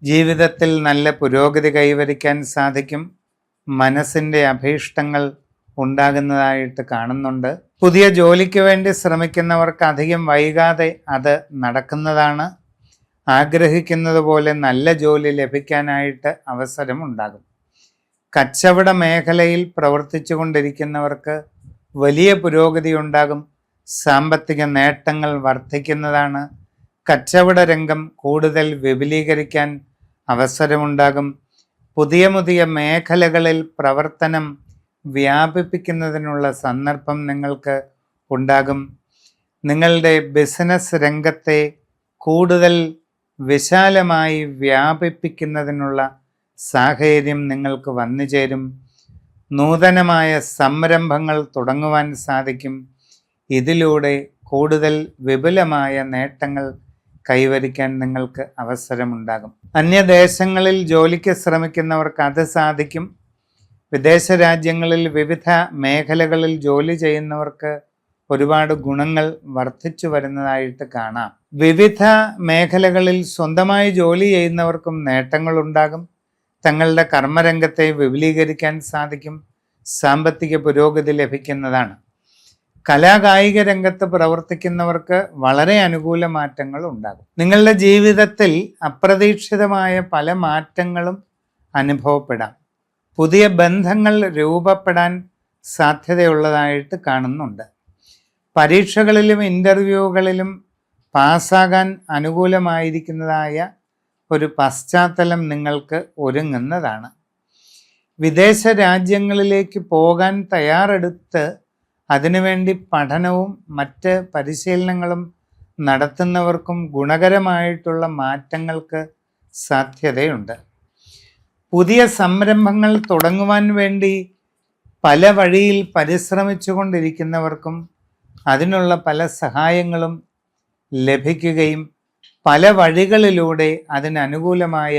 A: ജീവിതത്തിൽ നല്ല പുരോഗതി കൈവരിക്കാൻ സാധിക്കും. മനസ്സിൻ്റെ അഭീഷ്ടങ്ങൾ ഉണ്ടാകുന്നതായിട്ട് കാണുന്നുണ്ട്. പുതിയ ജോലിക്ക് വേണ്ടി ശ്രമിക്കുന്നവർക്ക് അധികം വൈകാതെ അത് നടക്കുന്നതാണ്. ആഗ്രഹിക്കുന്നത് പോലെ നല്ല ജോലി ലഭിക്കാനായിട്ട് അവസരമുണ്ടാകും. കച്ചവട മേഖലയിൽ പ്രവർത്തിച്ചു കൊണ്ടിരിക്കുന്നവർക്ക് വലിയ പുരോഗതി ഉണ്ടാകും. സാമ്പത്തിക നേട്ടങ്ങൾ വർദ്ധിക്കുന്നതാണ്. കച്ചവട രംഗം കൂടുതൽ വിപുലീകരിക്കാൻ അവസരമുണ്ടാകും. പുതിയ പുതിയ മേഖലകളിൽ പ്രവർത്തനം വ്യാപിപ്പിക്കുന്നതിനുള്ള സന്ദർഭം നിങ്ങൾക്ക് ഉണ്ടാകും. നിങ്ങളുടെ ബിസിനസ് രംഗത്തെ കൂടുതൽ വിശാലമായി വ്യാപിപ്പിക്കുന്നതിനുള്ള സാഹചര്യം നിങ്ങൾക്ക് വന്നു ചേരും. നൂതനമായ സംരംഭങ്ങൾ തുടങ്ങുവാൻ സാധിക്കും. ഇതിലൂടെ കൂടുതൽ വിപുലമായ നേട്ടങ്ങൾ കൈവരിക്കാൻ നിങ്ങൾക്ക് അവസരമുണ്ടാകും. അന്യദേശങ്ങളിൽ ജോലിക്ക് ശ്രമിക്കുന്നവർക്ക് അത് സാധിക്കും. വിദേശ രാജ്യങ്ങളിൽ വിവിധ മേഖലകളിൽ ജോലി ചെയ്യുന്നവർക്ക് ഒരുപാട് ഗുണങ്ങൾ വർദ്ധിച്ചു വരുന്നതായിട്ട് കാണാം. വിവിധ മേഖലകളിൽ സ്വന്തമായി ജോലി ചെയ്യുന്നവർക്കും നേട്ടങ്ങളുണ്ടാകും. തങ്ങളുടെ കർമ്മരംഗത്തെ വിപുലീകരിക്കാൻ സാധിക്കും. സാമ്പത്തിക പുരോഗതി ലഭിക്കുന്നതാണ്. കലാകായിക രംഗത്ത് പ്രവർത്തിക്കുന്നവർക്ക് വളരെ അനുകൂല മാറ്റങ്ങൾ ഉണ്ടാകും. നിങ്ങളുടെ ജീവിതത്തിൽ അപ്രതീക്ഷിതമായ പല മാറ്റങ്ങളും അനുഭവപ്പെടാം. പുതിയ ബന്ധങ്ങൾ രൂപപ്പെടാൻ സാധ്യതയുള്ളതായിട്ട് കാണുന്നുണ്ട്. പരീക്ഷകളിലും ഇൻ്റർവ്യൂകളിലും പാസ്സാകാൻ അനുകൂലമായിരിക്കുന്നതായ ഒരു പശ്ചാത്തലം നിങ്ങൾക്ക് ഒരുങ്ങുന്നതാണ്. വിദേശ രാജ്യങ്ങളിലേക്ക് പോകാൻ തയ്യാറെടുത്ത് അതിനുവേണ്ടി പഠനവും മറ്റ് പരിശീലനങ്ങളും നടത്തുന്നവർക്കും ഗുണകരമായിട്ടുള്ള മാറ്റങ്ങൾക്ക് സാധ്യതയുണ്ട്. പുതിയ സംരംഭങ്ങൾ തുടങ്ങുവാൻ വേണ്ടി പല വഴിയിൽ പരിശ്രമിച്ചു കൊണ്ടിരിക്കുന്നവർക്കും അതിനുള്ള പല സഹായങ്ങളും ലഭിക്കുകയും പല വഴികളിലൂടെ അതിനനുകൂലമായ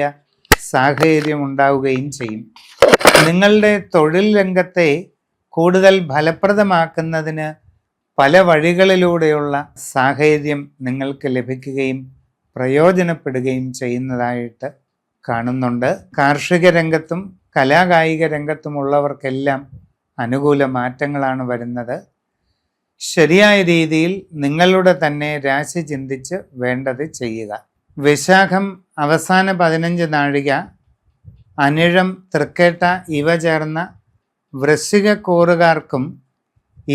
A: സാഹചര്യം ഉണ്ടാവുകയും ചെയ്യും. നിങ്ങളുടെ തൊഴിൽ രംഗത്തെ കൂടുതൽ ഫലപ്രദമാക്കുന്നതിന് പല വഴികളിലൂടെയുള്ള സാഹചര്യം നിങ്ങൾക്ക് ലഭിക്കുകയും പ്രയോജനപ്പെടുകയും ചെയ്യുന്നതായിട്ട് കാണുന്നുണ്ട്. കാർഷിക രംഗത്തും കലാകായിക രംഗത്തുമുള്ളവർക്കെല്ലാം അനുകൂല മാറ്റങ്ങളാണ് വരുന്നത്. ശരിയായ രീതിയിൽ നിങ്ങളുടെ തന്നെ രാശി ചിന്തിച്ച് വേണ്ടത് ചെയ്യുക. വിശാഖം അവസാന 15 നാഴിക, അനിഴം, തൃക്കേട്ട ഇവ ചേർന്ന വൃശ്ചിക കൂറുകാർക്കും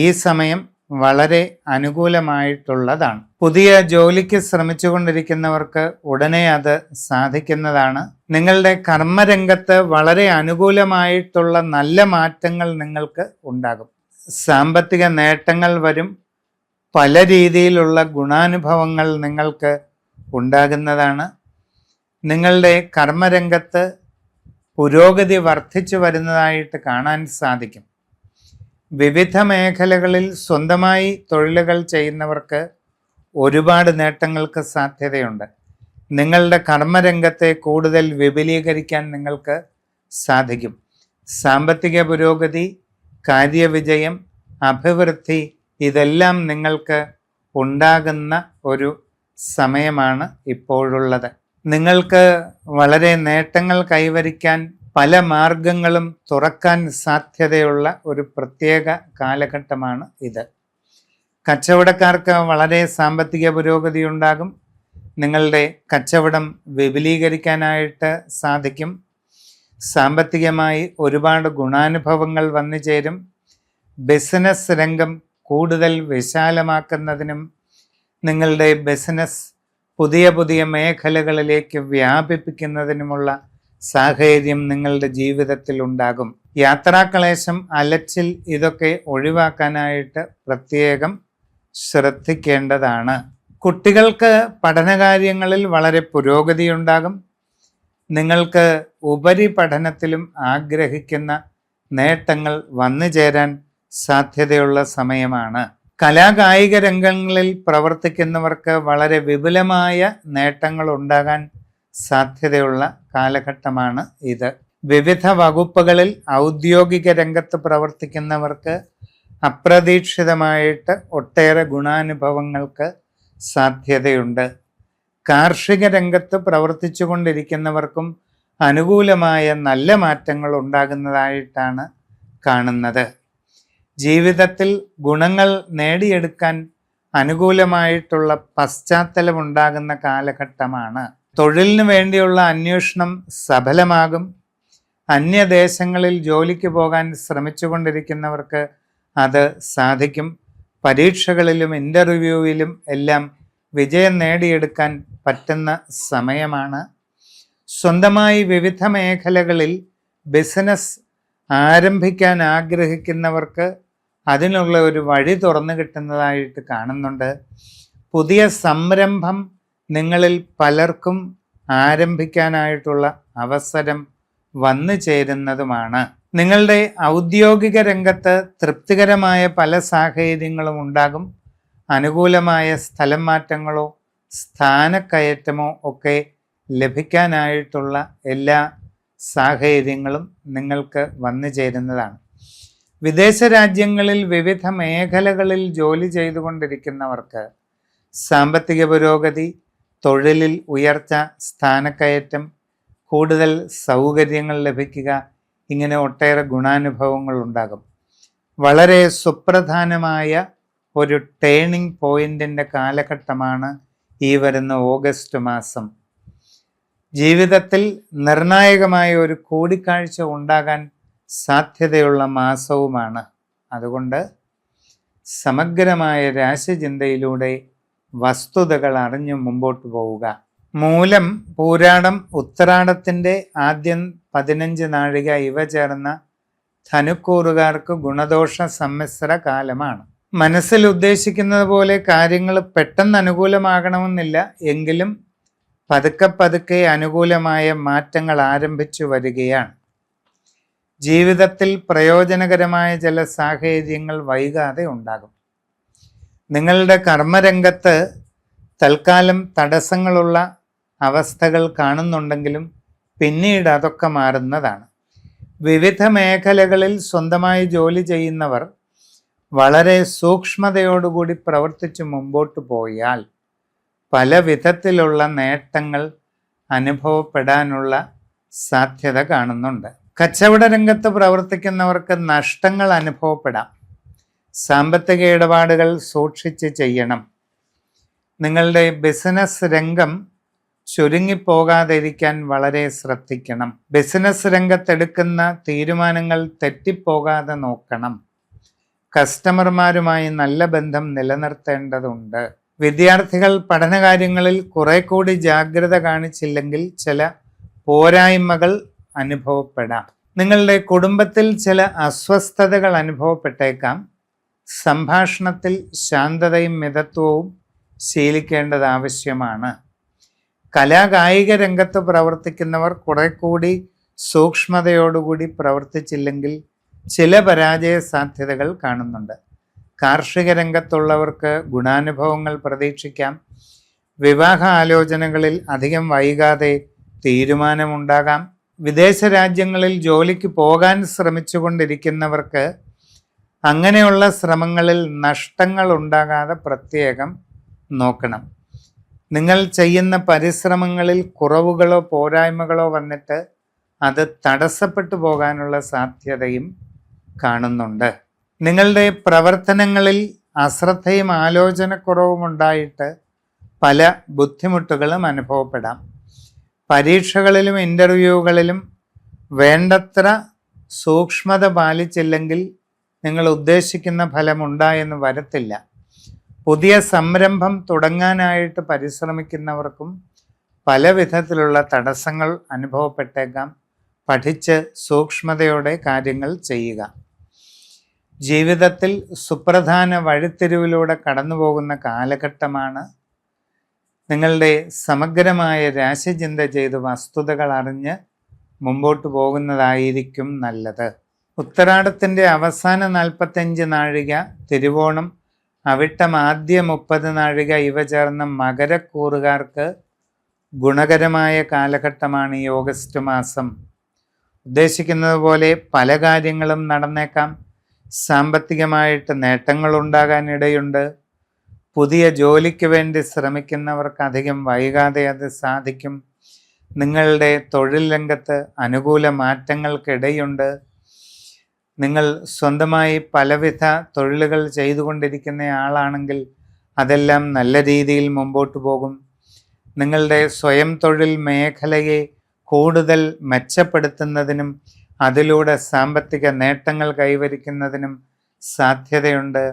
A: ഈ സമയം വളരെ അനുകൂലമായിട്ടുള്ളതാണ്. പുതിയ ജോലിക്ക് ശ്രമിച്ചുകൊണ്ടിരിക്കുന്നവർക്ക് ഉടനെ അത് സാധിക്കുന്നതാണ്. നിങ്ങളുടെ കർമ്മരംഗത്ത് വളരെ അനുകൂലമായിട്ടുള്ള നല്ല മാറ്റങ്ങൾ നിങ്ങൾക്ക് ഉണ്ടാകും. സാമ്പത്തിക നേട്ടങ്ങൾ വരും. പല രീതിയിലുള്ള ഗുണാനുഭവങ്ങൾ നിങ്ങൾക്ക് ഉണ്ടാകുന്നതാണ്. നിങ്ങളുടെ കർമ്മരംഗത്ത് പുരോഗതി വർദ്ധിച്ചു വരുന്നതായിട്ട് കാണാൻ സാധിക്കും. വിവിധ മേഖലകളിൽ സ്വന്തമായി തൊഴിലുകൾ ചെയ്യുന്നവർക്ക് ഒരുപാട് നേട്ടങ്ങൾക്ക് സാധ്യതയുണ്ട്. നിങ്ങളുടെ കർമ്മരംഗത്തെ കൂടുതൽ വിപുലീകരിക്കാൻ നിങ്ങൾക്ക് സാധിക്കും. സാമ്പത്തിക പുരോഗതി, കാര്യവിജയം, അഭിവൃദ്ധി ഇതെല്ലാം നിങ്ങൾക്ക് ഉണ്ടാകുന്ന ഒരു സമയമാണ് ഇപ്പോഴുള്ളത്. നിങ്ങൾക്ക് വളരെ നേട്ടങ്ങൾ കൈവരിക്കാൻ പല മാർഗങ്ങളും തുറക്കാൻ സാധ്യതയുള്ള ഒരു പ്രത്യേക കാലഘട്ടമാണ് ഇത്. കച്ചവടക്കാർക്ക് വളരെ സാമ്പത്തിക പുരോഗതി ഉണ്ടാകും. നിങ്ങളുടെ കച്ചവടം വിപുലീകരിക്കാനായിട്ട് സാധിക്കും. സാമ്പത്തികമായി ഒരുപാട് ഗുണാനുഭവങ്ങൾ വന്നു ചേരും. ബിസിനസ് രംഗം കൂടുതൽ വിശാലമാക്കുന്നതിനും നിങ്ങളുടെ ബിസിനസ് പുതിയ പുതിയ മേഖലകളിലേക്ക് വ്യാപിപ്പിക്കുന്നതിനുമുള്ള സാഹചര്യം നിങ്ങളുടെ ജീവിതത്തിൽ ഉണ്ടാകും. യാത്രാക്ലേശം, അലച്ചിൽ ഇതൊക്കെ ഒഴിവാക്കാനായിട്ട് പ്രത്യേകം ശ്രദ്ധിക്കേണ്ടതാണ്. കുട്ടികൾക്ക് പഠനകാര്യങ്ങളിൽ വളരെ പുരോഗതി ഉണ്ടാകും. നിങ്ങൾക്ക് ഉപരിപഠനത്തിലും ആഗ്രഹിക്കുന്ന നേട്ടങ്ങൾ വന്നു ചേരാൻ സാധ്യതയുള്ള സമയമാണ്. കലാകായിക രംഗങ്ങളിൽ പ്രവർത്തിക്കുന്നവർക്ക് വളരെ വിപുലമായ നേട്ടങ്ങൾ ഉണ്ടാകാൻ സാധ്യതയുള്ള കാലഘട്ടമാണ് ഇത്. വിവിധ വകുപ്പുകളിൽ ഔദ്യോഗിക രംഗത്ത് പ്രവർത്തിക്കുന്നവർക്ക് അപ്രതീക്ഷിതമായിട്ട് ഒട്ടേറെ ഗുണാനുഭവങ്ങൾക്ക് സാധ്യതയുണ്ട്. കാർഷിക രംഗത്ത് പ്രവർത്തിച്ചു കൊണ്ടിരിക്കുന്നവർക്കും അനുകൂലമായ നല്ല മാറ്റങ്ങൾ ഉണ്ടാകുന്നതായിട്ടാണ് കാണുന്നത്. ജീവിതത്തിൽ ഗുണങ്ങൾ നേടിയെടുക്കാൻ അനുകൂലമായിട്ടുള്ള പശ്ചാത്തലമുണ്ടാകുന്ന കാലഘട്ടമാണ്. തൊഴിലിനു വേണ്ടിയുള്ള അന്വേഷണം സഫലമാകും. അന്യദേശങ്ങളിൽ ജോലിക്ക് പോകാൻ ശ്രമിച്ചുകൊണ്ടിരിക്കുന്നവർക്ക് അത് സാധിക്കും. പരീക്ഷകളിലും ഇൻ്റർവ്യൂവിലും എല്ലാം വിജയം നേടിയെടുക്കാൻ പറ്റുന്ന സമയമാണ്. സ്വന്തമായി വിവിധ മേഖലകളിൽ ബിസിനസ് ആരംഭിക്കാൻ ആഗ്രഹിക്കുന്നവർക്ക് അതിനുള്ള ഒരു വഴി തുറന്നു കിട്ടുന്നതായിട്ട് കാണുന്നുണ്ട്. പുതിയ സംരംഭം നിങ്ങളിൽ പലർക്കും ആരംഭിക്കാനായിട്ടുള്ള അവസരം വന്നു ചേരുന്നതുമാണ്. നിങ്ങളുടെ ഔദ്യോഗിക രംഗത്ത് തൃപ്തികരമായ പല സാഹചര്യങ്ങളും ഉണ്ടാകും. അനുകൂലമായ സ്ഥലം മാറ്റങ്ങളോ സ്ഥാനക്കയറ്റമോ ഒക്കെ ലഭിക്കാനായിട്ടുള്ള എല്ലാ സാഹചര്യങ്ങളും നിങ്ങൾക്ക് വന്നു ചേരുന്നതാണ്. വിദേശ രാജ്യങ്ങളിൽ വിവിധ മേഖലകളിൽ ജോലി ചെയ്തുകൊണ്ടിരിക്കുന്നവർക്ക് സാമ്പത്തിക പുരോഗതി, തൊഴിലിൽ ഉയർച്ച, സ്ഥാനക്കയറ്റം, കൂടുതൽ സൗകര്യങ്ങൾ ലഭിക്കുക, ഇങ്ങനെ ഒട്ടേറെ ഗുണാനുഭവങ്ങൾ ഉണ്ടാകും. വളരെ സുപ്രധാനമായ ഒരു ടേണിംഗ് പോയിന്റിൻ്റെ കാലഘട്ടമാണ് ഈ വരുന്ന ഓഗസ്റ്റ് മാസം. ജീവിതത്തിൽ നിർണായകമായ ഒരു കൂടിക്കാഴ്ച ഉണ്ടാകാൻ സാധ്യതയുള്ള മാസവുമാണ്. അതുകൊണ്ട് സമഗ്രമായ രാശിചിന്തയിലൂടെ വസ്തുതകൾ അറിഞ്ഞു മുമ്പോട്ട് പോവുക. മൂലം, പൂരാടം, ഉത്രാടത്തിൻ്റെ ആദ്യം 15 നാഴിക ഇവ ചേർന്ന ധനുക്കൂറുകാർക്ക് ഗുണദോഷ സമ്മിശ്ര കാലമാണ്. മനസ്സിൽ ഉദ്ദേശിക്കുന്നത് പോലെ കാര്യങ്ങൾ പെട്ടെന്ന് അനുകൂലമാകണമെന്നില്ല. എങ്കിലും പതുക്കെ പതുക്കെ അനുകൂലമായ മാറ്റങ്ങൾ ആരംഭിച്ചു വരികയാണ്. ജീവിതത്തിൽ പ്രയോജനകരമായ ചില സാഹചര്യങ്ങൾ വൈകാതെ ഉണ്ടാകും. നിങ്ങളുടെ കർമ്മരംഗത്ത് തൽക്കാലം തടസ്സങ്ങളുള്ള അവസ്ഥകൾ കാണുന്നുണ്ടെങ്കിലും പിന്നീട് അതൊക്കെ മാറുന്നതാണ്. വിവിധ മേഖലകളിൽ സ്വന്തമായി ജോലി ചെയ്യുന്നവർ വളരെ സൂക്ഷ്മതയോടുകൂടി പ്രവർത്തിച്ച് മുമ്പോട്ട് പോയാൽ പല വിധത്തിലുള്ള നേട്ടങ്ങൾ അനുഭവപ്പെടാനുള്ള സാധ്യത കാണുന്നുണ്ട്. കച്ചവട രംഗത്ത് പ്രവർത്തിക്കുന്നവർക്ക് നഷ്ടങ്ങൾ അനുഭവപ്പെടാം. സാമ്പത്തിക ഇടപാടുകൾ സൂക്ഷിച്ച് ചെയ്യണം. നിങ്ങളുടെ ബിസിനസ് രംഗം ചുരുങ്ങിപ്പോകാതിരിക്കാൻ വളരെ ശ്രദ്ധിക്കണം. ബിസിനസ് രംഗത്തെടുക്കുന്ന തീരുമാനങ്ങൾ തെറ്റിപ്പോകാതെ നോക്കണം. കസ്റ്റമർമാരുമായി നല്ല ബന്ധം നിലനിർത്തേണ്ടതുണ്ട്. വിദ്യാർത്ഥികൾ പഠനകാര്യങ്ങളിൽ കുറെ കൂടി ജാഗ്രത കാണിച്ചില്ലെങ്കിൽ ചില പോരായ്മകൾ അനുഭവപ്പെടാം. നിങ്ങളുടെ കുടുംബത്തിൽ ചില അസ്വസ്ഥതകൾ അനുഭവപ്പെട്ടേക്കാം. സംഭാഷണത്തിൽ ശാന്തതയും മിതത്വവും ശീലിക്കേണ്ടത് ആവശ്യമാണ്. കലാകായിക രംഗത്ത് പ്രവർത്തിക്കുന്നവർ കുറെ കൂടി സൂക്ഷ്മതയോടുകൂടി പ്രവർത്തിച്ചില്ലെങ്കിൽ ചില പരാജയ സാധ്യതകൾ കാണുന്നുണ്ട്. കാർഷിക രംഗത്തുള്ളവർക്ക് ഗുണാനുഭവങ്ങൾ പ്രതീക്ഷിക്കാം. വിവാഹ ആലോചനകളിൽ അധികം വൈകാതെ തീരുമാനമുണ്ടാകാം. വിദേശ രാജ്യങ്ങളിൽ ജോലിക്ക് പോകാൻ ശ്രമിച്ചുകൊണ്ടിരിക്കുന്നവർക്ക് അങ്ങനെയുള്ള ശ്രമങ്ങളിൽ നഷ്ടങ്ങൾ ഉണ്ടാകാതെ പ്രത്യേകം നോക്കണം. നിങ്ങൾ ചെയ്യുന്ന പരിശ്രമങ്ങളിൽ കുറവുകളോ പോരായ്മകളോ വന്നിട്ട് അത് തടസ്സപ്പെട്ടു പോകാനുള്ള സാധ്യതയും കാണുന്നുണ്ട്. നിങ്ങളുടെ പ്രവർത്തനങ്ങളിൽ അശ്രദ്ധയും ആലോചനക്കുറവും ഉണ്ടായിട്ട് പല ബുദ്ധിമുട്ടുകളും അനുഭവപ്പെടാം. പരീക്ഷകളിലും ഇൻ്റർവ്യൂകളിലും വേണ്ടത്ര സൂക്ഷ്മത പാലിച്ചില്ലെങ്കിൽ നിങ്ങൾ ഉദ്ദേശിക്കുന്ന ഫലം ഉണ്ടായെന്ന് വരത്തില്ല. പുതിയ സംരംഭം തുടങ്ങാനായിട്ട് പരിശ്രമിക്കുന്നവർക്കും പല വിധത്തിലുള്ള തടസ്സങ്ങൾ അനുഭവപ്പെട്ടേക്കാം. പഠിച്ച് സൂക്ഷ്മതയോടെ കാര്യങ്ങൾ ചെയ്യുക. ജീവിതത്തിൽ സുപ്രധാന വഴിത്തിരിവിലൂടെ കടന്നു പോകുന്ന കാലഘട്ടമാണ്. നിങ്ങളുടെ സമഗ്രമായ രാശിചിന്ത ചെയ്ത് വസ്തുതകൾ അറിഞ്ഞ് മുമ്പോട്ട് പോകുന്നതായിരിക്കും നല്ലത്. ഉത്തരാടത്തിൻ്റെ അവസാന 45 നാഴിക, തിരുവോണം, അവിട്ടം ആദ്യ 30 നാഴിക ഇവ ചേർന്ന മകരക്കൂറുകാർക്ക് ഗുണകരമായ കാലഘട്ടമാണ് ഈ ഓഗസ്റ്റ് മാസം. ഉദ്ദേശിക്കുന്നത് പോലെ പല കാര്യങ്ങളും നടന്നേക്കാം. സാമ്പത്തികമായിട്ട് നേട്ടങ്ങൾ ഉണ്ടാകാൻ ഇടയുണ്ട്. പുതിയ ജോലിക്ക് വേണ്ടി ശ്രമിക്കുന്നവർക്ക് അധികം വൈകാതെ അത് സാധിക്കും. നിങ്ങളുടെ തൊഴിൽ രംഗത്ത് അനുകൂല മാറ്റങ്ങൾക്കിടയുണ്ട്. നിങ്ങൾ സ്വന്തമായി പലവിധ തൊഴിലുകൾ ചെയ്തുകൊണ്ടിരിക്കുന്ന ആളാണെങ്കിൽ അതെല്ലാം നല്ല രീതിയിൽ മുമ്പോട്ട് പോകും. നിങ്ങളുടെ സ്വയം തൊഴിൽ മേഖലയെ കൂടുതൽ മെച്ചപ്പെടുത്തുന്നതിനും അതിലൂടെ സാമ്പത്തിക നേട്ടങ്ങൾ കൈവരിക്കുന്നതിനും സാധ്യതയുണ്ട്.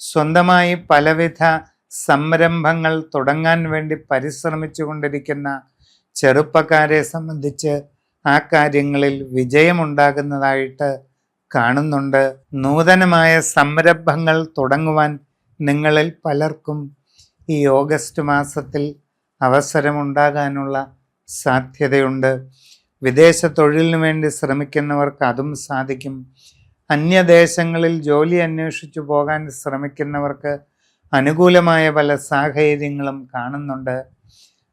A: സ്വന്തമായി പലവിധ സംരംഭങ്ങൾ തുടങ്ങാൻ വേണ്ടി പരിശ്രമിച്ചു കൊണ്ടിരിക്കുന്ന ചെറുപ്പക്കാരെ സംബന്ധിച്ച് ആ കാര്യങ്ങളിൽ വിജയമുണ്ടാകുന്നതായിട്ട് കാണുന്നുണ്ട്. നൂതനമായ സംരംഭങ്ങൾ തുടങ്ങുവാൻ നിങ്ങളിൽ പലർക്കും ഈ ഓഗസ്റ്റ് മാസത്തിൽ അവസരമുണ്ടാകാനുള്ള സാധ്യതയുണ്ട്. വിദേശ തൊഴിലിനു വേണ്ടി ശ്രമിക്കുന്നവർക്ക് അതും സാധിക്കും. അന്യദേശങ്ങളിൽ ജോലി അന്വേഷിച്ചു പോകാൻ ശ്രമിക്കുന്നവർക്ക് അനുകൂലമായ പല സാഹചര്യങ്ങളും കാണുന്നുണ്ട്.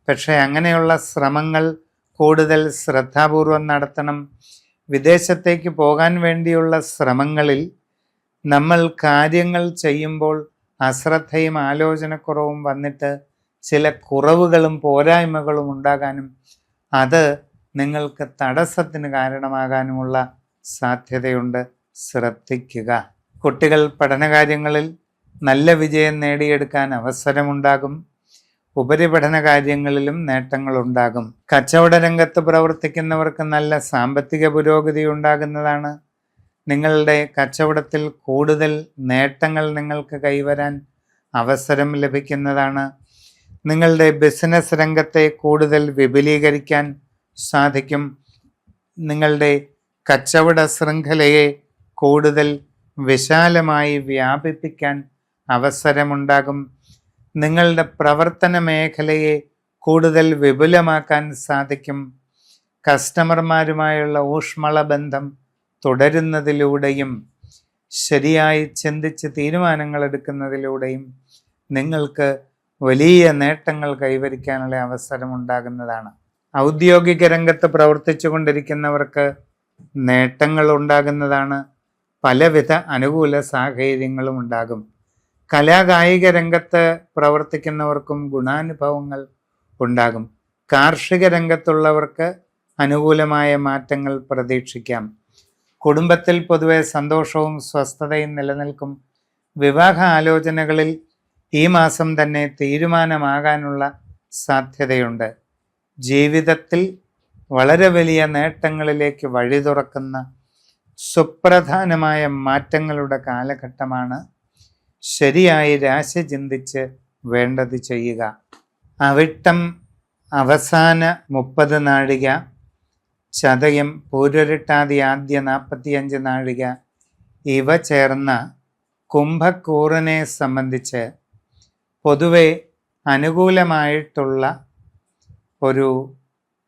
A: പക്ഷേ അങ്ങനെയുള്ള ശ്രമങ്ങൾ കൂടുതൽ ശ്രദ്ധാപൂർവം നടത്തണം. വിദേശത്തേക്ക് പോകാൻ വേണ്ടിയുള്ള ശ്രമങ്ങളിൽ നമ്മൾ കാര്യങ്ങൾ ചെയ്യുമ്പോൾ അശ്രദ്ധയും ആലോചനക്കുറവും വന്നിട്ട് ചില കുറവുകളും പോരായ്മകളും ഉണ്ടാകാനും അത് നിങ്ങൾക്ക് തടസ്സത്തിന് കാരണമാകാനുമുള്ള സാധ്യതയുണ്ട്. ശ്രദ്ധിക്കുക. കുട്ടികൾ പഠനകാര്യങ്ങളിൽ നല്ല വിജയം നേടിയെടുക്കാൻ അവസരമുണ്ടാകും. ഉപരിപഠന കാര്യങ്ങളിലും നേട്ടങ്ങളുണ്ടാകും. കച്ചവട രംഗത്ത് പ്രവർത്തിക്കുന്നവർക്ക് നല്ല സാമ്പത്തിക പുരോഗതി ഉണ്ടാകുന്നതാണ്. നിങ്ങളുടെ കച്ചവടത്തിൽ കൂടുതൽ നേട്ടങ്ങൾ നിങ്ങൾക്ക് കൈവരാൻ അവസരം ലഭിക്കുന്നതാണ്. നിങ്ങളുടെ ബിസിനസ് രംഗത്തെ കൂടുതൽ വിപുലീകരിക്കാൻ സാധിക്കും. നിങ്ങളുടെ കച്ചവട ശൃംഖലയെ കൂടുതൽ വിശാലമായി വ്യാപിപ്പിക്കാൻ അവസരമുണ്ടാകും. നിങ്ങളുടെ പ്രവർത്തന മേഖലയെ കൂടുതൽ വിപുലമാക്കാൻ സാധിക്കും. കസ്റ്റമർമാരുമായുള്ള ഊഷ്മള ബന്ധം തുടരുന്നതിലൂടെയും ശരിയായി ചിന്തിച്ച് തീരുമാനങ്ങൾ എടുക്കുന്നതിലൂടെയും നിങ്ങൾക്ക് വലിയ നേട്ടങ്ങൾ കൈവരിക്കാനുള്ള അവസരമുണ്ടാകുന്നതാണ്. ഔദ്യോഗിക രംഗത്ത് പ്രവർത്തിച്ചു കൊണ്ടിരിക്കുന്നവർക്ക് നേട്ടങ്ങൾ ഉണ്ടാകുന്നതാണ്. പലവിധ അനുകൂല സാഹചര്യങ്ങളും ഉണ്ടാകും. കലാകായിക രംഗത്ത് പ്രവർത്തിക്കുന്നവർക്കും ഗുണാനുഭവങ്ങൾ ഉണ്ടാകും. കാർഷിക രംഗത്തുള്ളവർക്ക് അനുകൂലമായ മാറ്റങ്ങൾ പ്രതീക്ഷിക്കാം. കുടുംബത്തിൽ പൊതുവെ സന്തോഷവും സ്വസ്ഥതയും നിലനിൽക്കും. വിവാഹ ആലോചനകളിൽ ഈ മാസം തന്നെ തീരുമാനമാകാനുള്ള സാധ്യതയുണ്ട്. ജീവിതത്തിൽ വളരെ വലിയ നേട്ടങ്ങളിലേക്ക് വഴി തുറക്കുന്ന സുപ്രധാനമായ മാറ്റങ്ങളുടെ കാലഘട്ടമാണ്. ശരിയായി രാശി ചിന്തിച്ച് വേണ്ടത് ചെയ്യുക. അവിട്ടം അവസാന 30 നാഴിക, ചതയം പൂരുരുട്ടാതി ആദ്യ 45 നാഴിക ഇവ ചേർന്ന കുംഭക്കൂറിനെ സംബന്ധിച്ച് പൊതുവെ അനുകൂലമായിട്ടുള്ള ഒരു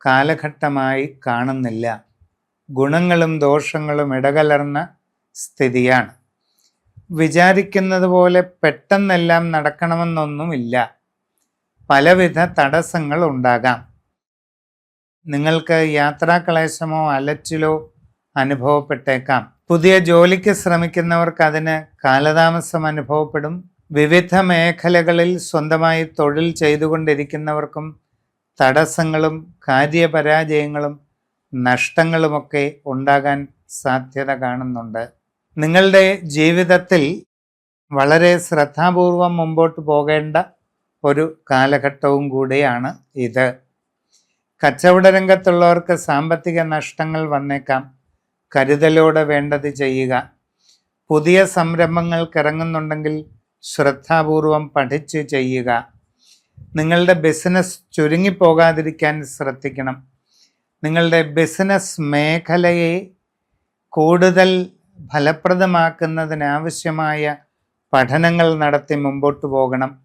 A: കാലഘട്ടമായി കാണുന്നില്ല. ഗുണങ്ങളും ദോഷങ്ങളും ഇടകലർന്ന സ്ഥിതിയാണ്. വിചാരിക്കുന്നത് പോലെ പെട്ടെന്നെല്ലാം നടക്കണമെന്നൊന്നുമില്ല. പലവിധ തടസ്സങ്ങൾ ഉണ്ടാകാം. നിങ്ങൾക്ക് യാത്രാക്ലേശമോ അലച്ചിലോ അനുഭവപ്പെട്ടേക്കാം. പുതിയ ജോലിക്ക് ശ്രമിക്കുന്നവർക്ക് അതിന് കാലതാമസം അനുഭവപ്പെടും. വിവിധ മേഖലകളിൽ സ്വന്തമായി തൊഴിൽ ചെയ്തുകൊണ്ടിരിക്കുന്നവർക്കും തടസ്സങ്ങളും കാര്യപരാജയങ്ങളും നഷ്ടങ്ങളുമൊക്കെ ഉണ്ടാകാൻ സാധ്യത കാണുന്നുണ്ട്. നിങ്ങളുടെ ജീവിതത്തിൽ വളരെ ശ്രദ്ധാപൂർവം മുമ്പോട്ട് പോകേണ്ട ഒരു കാലഘട്ടവും കൂടിയാണ് ഇത്. കച്ചവട രംഗത്തുള്ളവർക്ക് സാമ്പത്തിക നഷ്ടങ്ങൾ വന്നേക്കാം. കരുതലോടെ വേണ്ടത് ചെയ്യുക. പുതിയ സംരംഭങ്ങൾക്ക് ഇറങ്ങുന്നുണ്ടെങ്കിൽ ശ്രദ്ധാപൂർവം പഠിച്ച് ചെയ്യുക. നിങ്ങളുടെ ബിസിനസ് ചുരുങ്ങിപ്പോകാതിരിക്കാൻ ശ്രദ്ധിക്കണം. നിങ്ങളുടെ ബിസിനസ് മേഖലയെ കൂടുതൽ ഫലപ്രദമാക്കുന്നതിനാവശ്യമായ പഠനങ്ങൾ നടത്തി മുമ്പോട്ട് പോകണം.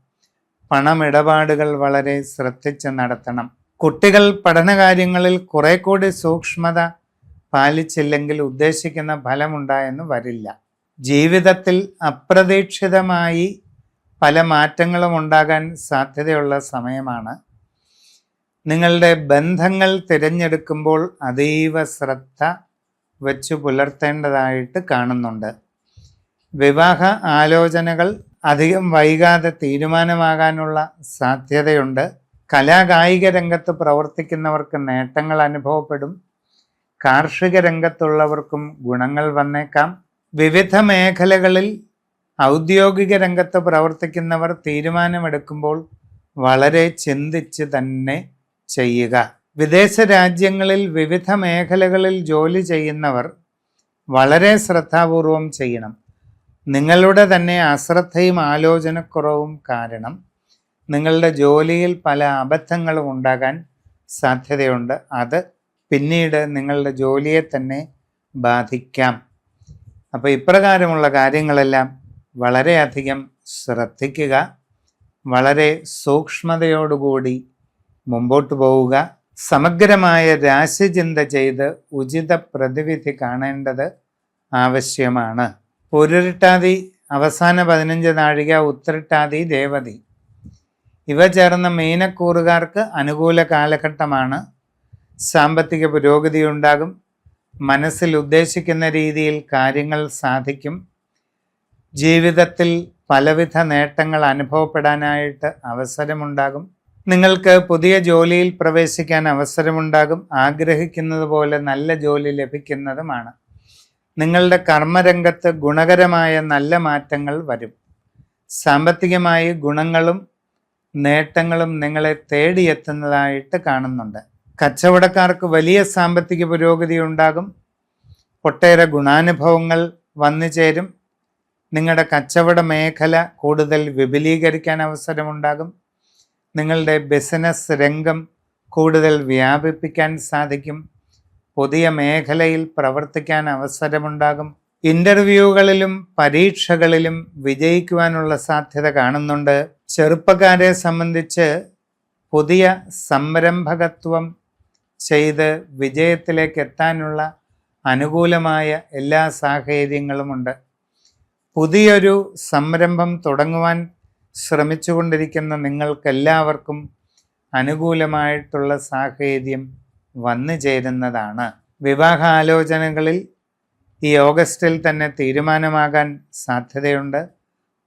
A: പണമിടപാടുകൾ വളരെ ശ്രദ്ധിച്ച് നടത്തണം. കുട്ടികൾ പഠനകാര്യങ്ങളിൽ കുറെ കൂടി സൂക്ഷ്മത പാലിച്ചില്ലെങ്കിൽ ഉദ്ദേശിക്കുന്ന ഫലമുണ്ടായെന്ന് വരില്ല. ജീവിതത്തിൽ അപ്രതീക്ഷിതമായി പല മാറ്റങ്ങളും ഉണ്ടാകാൻ സാധ്യതയുള്ള സമയമാണ്. നിങ്ങളുടെ ബന്ധങ്ങൾ തിരഞ്ഞെടുക്കുമ്പോൾ അതീവ ശ്രദ്ധ വച്ചു പുലർത്തേണ്ടതായിട്ട് കാണുന്നുണ്ട്. വിവാഹ ആലോചനകൾ അധികം വൈകാതെ തീരുമാനമാകാനുള്ള സാധ്യതയുണ്ട്. കലാകായിക രംഗത്ത് പ്രവർത്തിക്കുന്നവർക്ക് നേട്ടങ്ങൾ അനുഭവപ്പെടും. കാർഷിക രംഗത്തുള്ളവർക്കും ഗുണങ്ങൾ വന്നേക്കാം. വിവിധ മേഖലകളിൽ ഔദ്യോഗിക രംഗത്ത് പ്രവർത്തിക്കുന്നവർ തീരുമാനമെടുക്കുമ്പോൾ വളരെ ചിന്തിച്ച് തന്നെ ചെയ്യുക. വിദേശ രാജ്യങ്ങളിൽ വിവിധ മേഖലകളിൽ ജോലി ചെയ്യുന്നവർ വളരെ ശ്രദ്ധാപൂർവം ചെയ്യണം. നിങ്ങളുടെ തന്നെ അശ്രദ്ധയും ആലോചനക്കുറവും കാരണം നിങ്ങളുടെ ജോലിയിൽ പല അബദ്ധങ്ങളും ഉണ്ടാകാൻ സാധ്യതയുണ്ട്. അത് പിന്നീട് നിങ്ങളുടെ ജോലിയെ തന്നെ ബാധിക്കാം. അപ്പോൾ ഇപ്രകാരമുള്ള കാര്യങ്ങളെല്ലാം വളരെയധികം ശ്രദ്ധിക്കുക. വളരെ സൂക്ഷ്മതയോടുകൂടി മുമ്പോട്ട് പോവുക. സമഗ്രമായ രാശിചിന്ത ചെയ്ത് ഉചിത പ്രതിവിധി കാണേണ്ടത് ആവശ്യമാണ്. പൂരുരുട്ടാതി അവസാന 15 നാഴിക, ഉത്രട്ടാതി രേവതി ഇവ ചേർന്ന മീനക്കൂറുകാർക്ക് അനുകൂല കാലഘട്ടമാണ്. സാമ്പത്തിക പുരോഗതി ഉണ്ടാകും. മനസ്സിൽ ഉദ്ദേശിക്കുന്ന രീതിയിൽ കാര്യങ്ങൾ സാധിക്കും. ജീവിതത്തിൽ പലവിധ നേട്ടങ്ങൾ അനുഭവപ്പെടാനായിട്ട് അവസരമുണ്ടാകും. നിങ്ങൾക്ക് പുതിയ ജോലിയിൽ പ്രവേശിക്കാൻ അവസരമുണ്ടാകും. ആഗ്രഹിക്കുന്നത് പോലെ നല്ല ജോലി ലഭിക്കുന്നതുമാണ്. നിങ്ങളുടെ കർമ്മരംഗത്ത് ഗുണകരമായ നല്ല മാറ്റങ്ങൾ വരും. സാമ്പത്തികമായി ഗുണങ്ങളും നേട്ടങ്ങളും നിങ്ങളെ തേടിയെത്തുന്നതായിട്ട് കാണുന്നുണ്ട്. കച്ചവടക്കാർക്ക് വലിയ സാമ്പത്തിക പുരോഗതി ഉണ്ടാകും. ഒട്ടേറെ ഗുണാനുഭവങ്ങൾ വന്നു ചേരും. നിങ്ങളുടെ കച്ചവട മേഖല കൂടുതൽ വിപുലീകരിക്കാൻ അവസരമുണ്ടാകും. നിങ്ങളുടെ ബിസിനസ് രംഗം കൂടുതൽ വ്യാപിപ്പിക്കാൻ സാധിക്കും. പുതിയ മേഖലയിൽ പ്രവർത്തിക്കാൻ അവസരമുണ്ടാകും. ഇൻ്റർവ്യൂകളിലും പരീക്ഷകളിലും വിജയിക്കുവാനുള്ള സാധ്യത കാണുന്നുണ്ട്. ചെറുപ്പക്കാരെ സംബന്ധിച്ച് പുതിയ സംരംഭകത്വം ചെയ്ത് വിജയത്തിലേക്ക് എത്താനുള്ള അനുകൂലമായ എല്ലാ സാഹചര്യങ്ങളുമുണ്ട്. പുതിയൊരു സംരംഭം തുടങ്ങുവാൻ ശ്രമിച്ചുകൊണ്ടിരിക്കുന്ന നിങ്ങൾക്കെല്ലാവർക്കും അനുകൂലമായിട്ടുള്ള സാഹചര്യം വന്നു ചേരുന്നതാണ്. വിവാഹാലോചനകളിൽ ഈ ഓഗസ്റ്റിൽ തന്നെ തീരുമാനമാകാൻ സാധ്യതയുണ്ട്.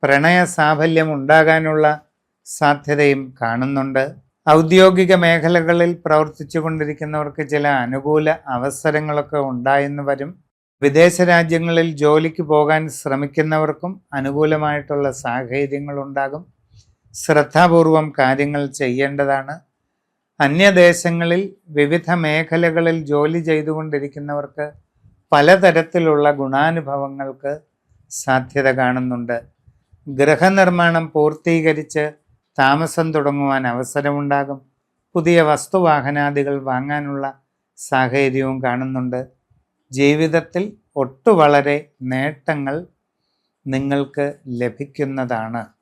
A: പ്രണയ സാഫല്യം ഉണ്ടാകാനുള്ള സാധ്യതയും കാണുന്നുണ്ട്. ഔദ്യോഗിക മേഖലകളിൽ പ്രവർത്തിച്ചു കൊണ്ടിരിക്കുന്നവർക്ക് ചില അനുകൂല അവസരങ്ങളൊക്കെ ഉണ്ടായെന്ന് വരും. വിദേശ രാജ്യങ്ങളിൽ ജോലിക്ക് പോകാൻ ശ്രമിക്കുന്നവർക്കും അനുകൂലമായിട്ടുള്ള സാഹചര്യങ്ങളുണ്ടാകും. ശ്രദ്ധാപൂർവം കാര്യങ്ങൾ ചെയ്യേണ്ടതാണ്. അന്യദേശങ്ങളിൽ വിവിധ മേഖലകളിൽ ജോലി ചെയ്തുകൊണ്ടിരിക്കുന്നവർക്ക് പലതരത്തിലുള്ള ഗുണാനുഭവങ്ങൾക്ക് സാധ്യത കാണുന്നുണ്ട്. ഗൃഹനിർമ്മാണം പൂർത്തീകരിച്ച് താമസം തുടങ്ങുവാൻ അവസരമുണ്ടാകും. പുതിയ വസ്തുവാഹനാദികൾ വാങ്ങാനുള്ള സാഹചര്യവും കാണുന്നുണ്ട്. ജീവിതത്തിൽ വളരെ നേട്ടങ്ങൾ നിങ്ങൾക്ക് ലഭിക്കുന്നതാണ്.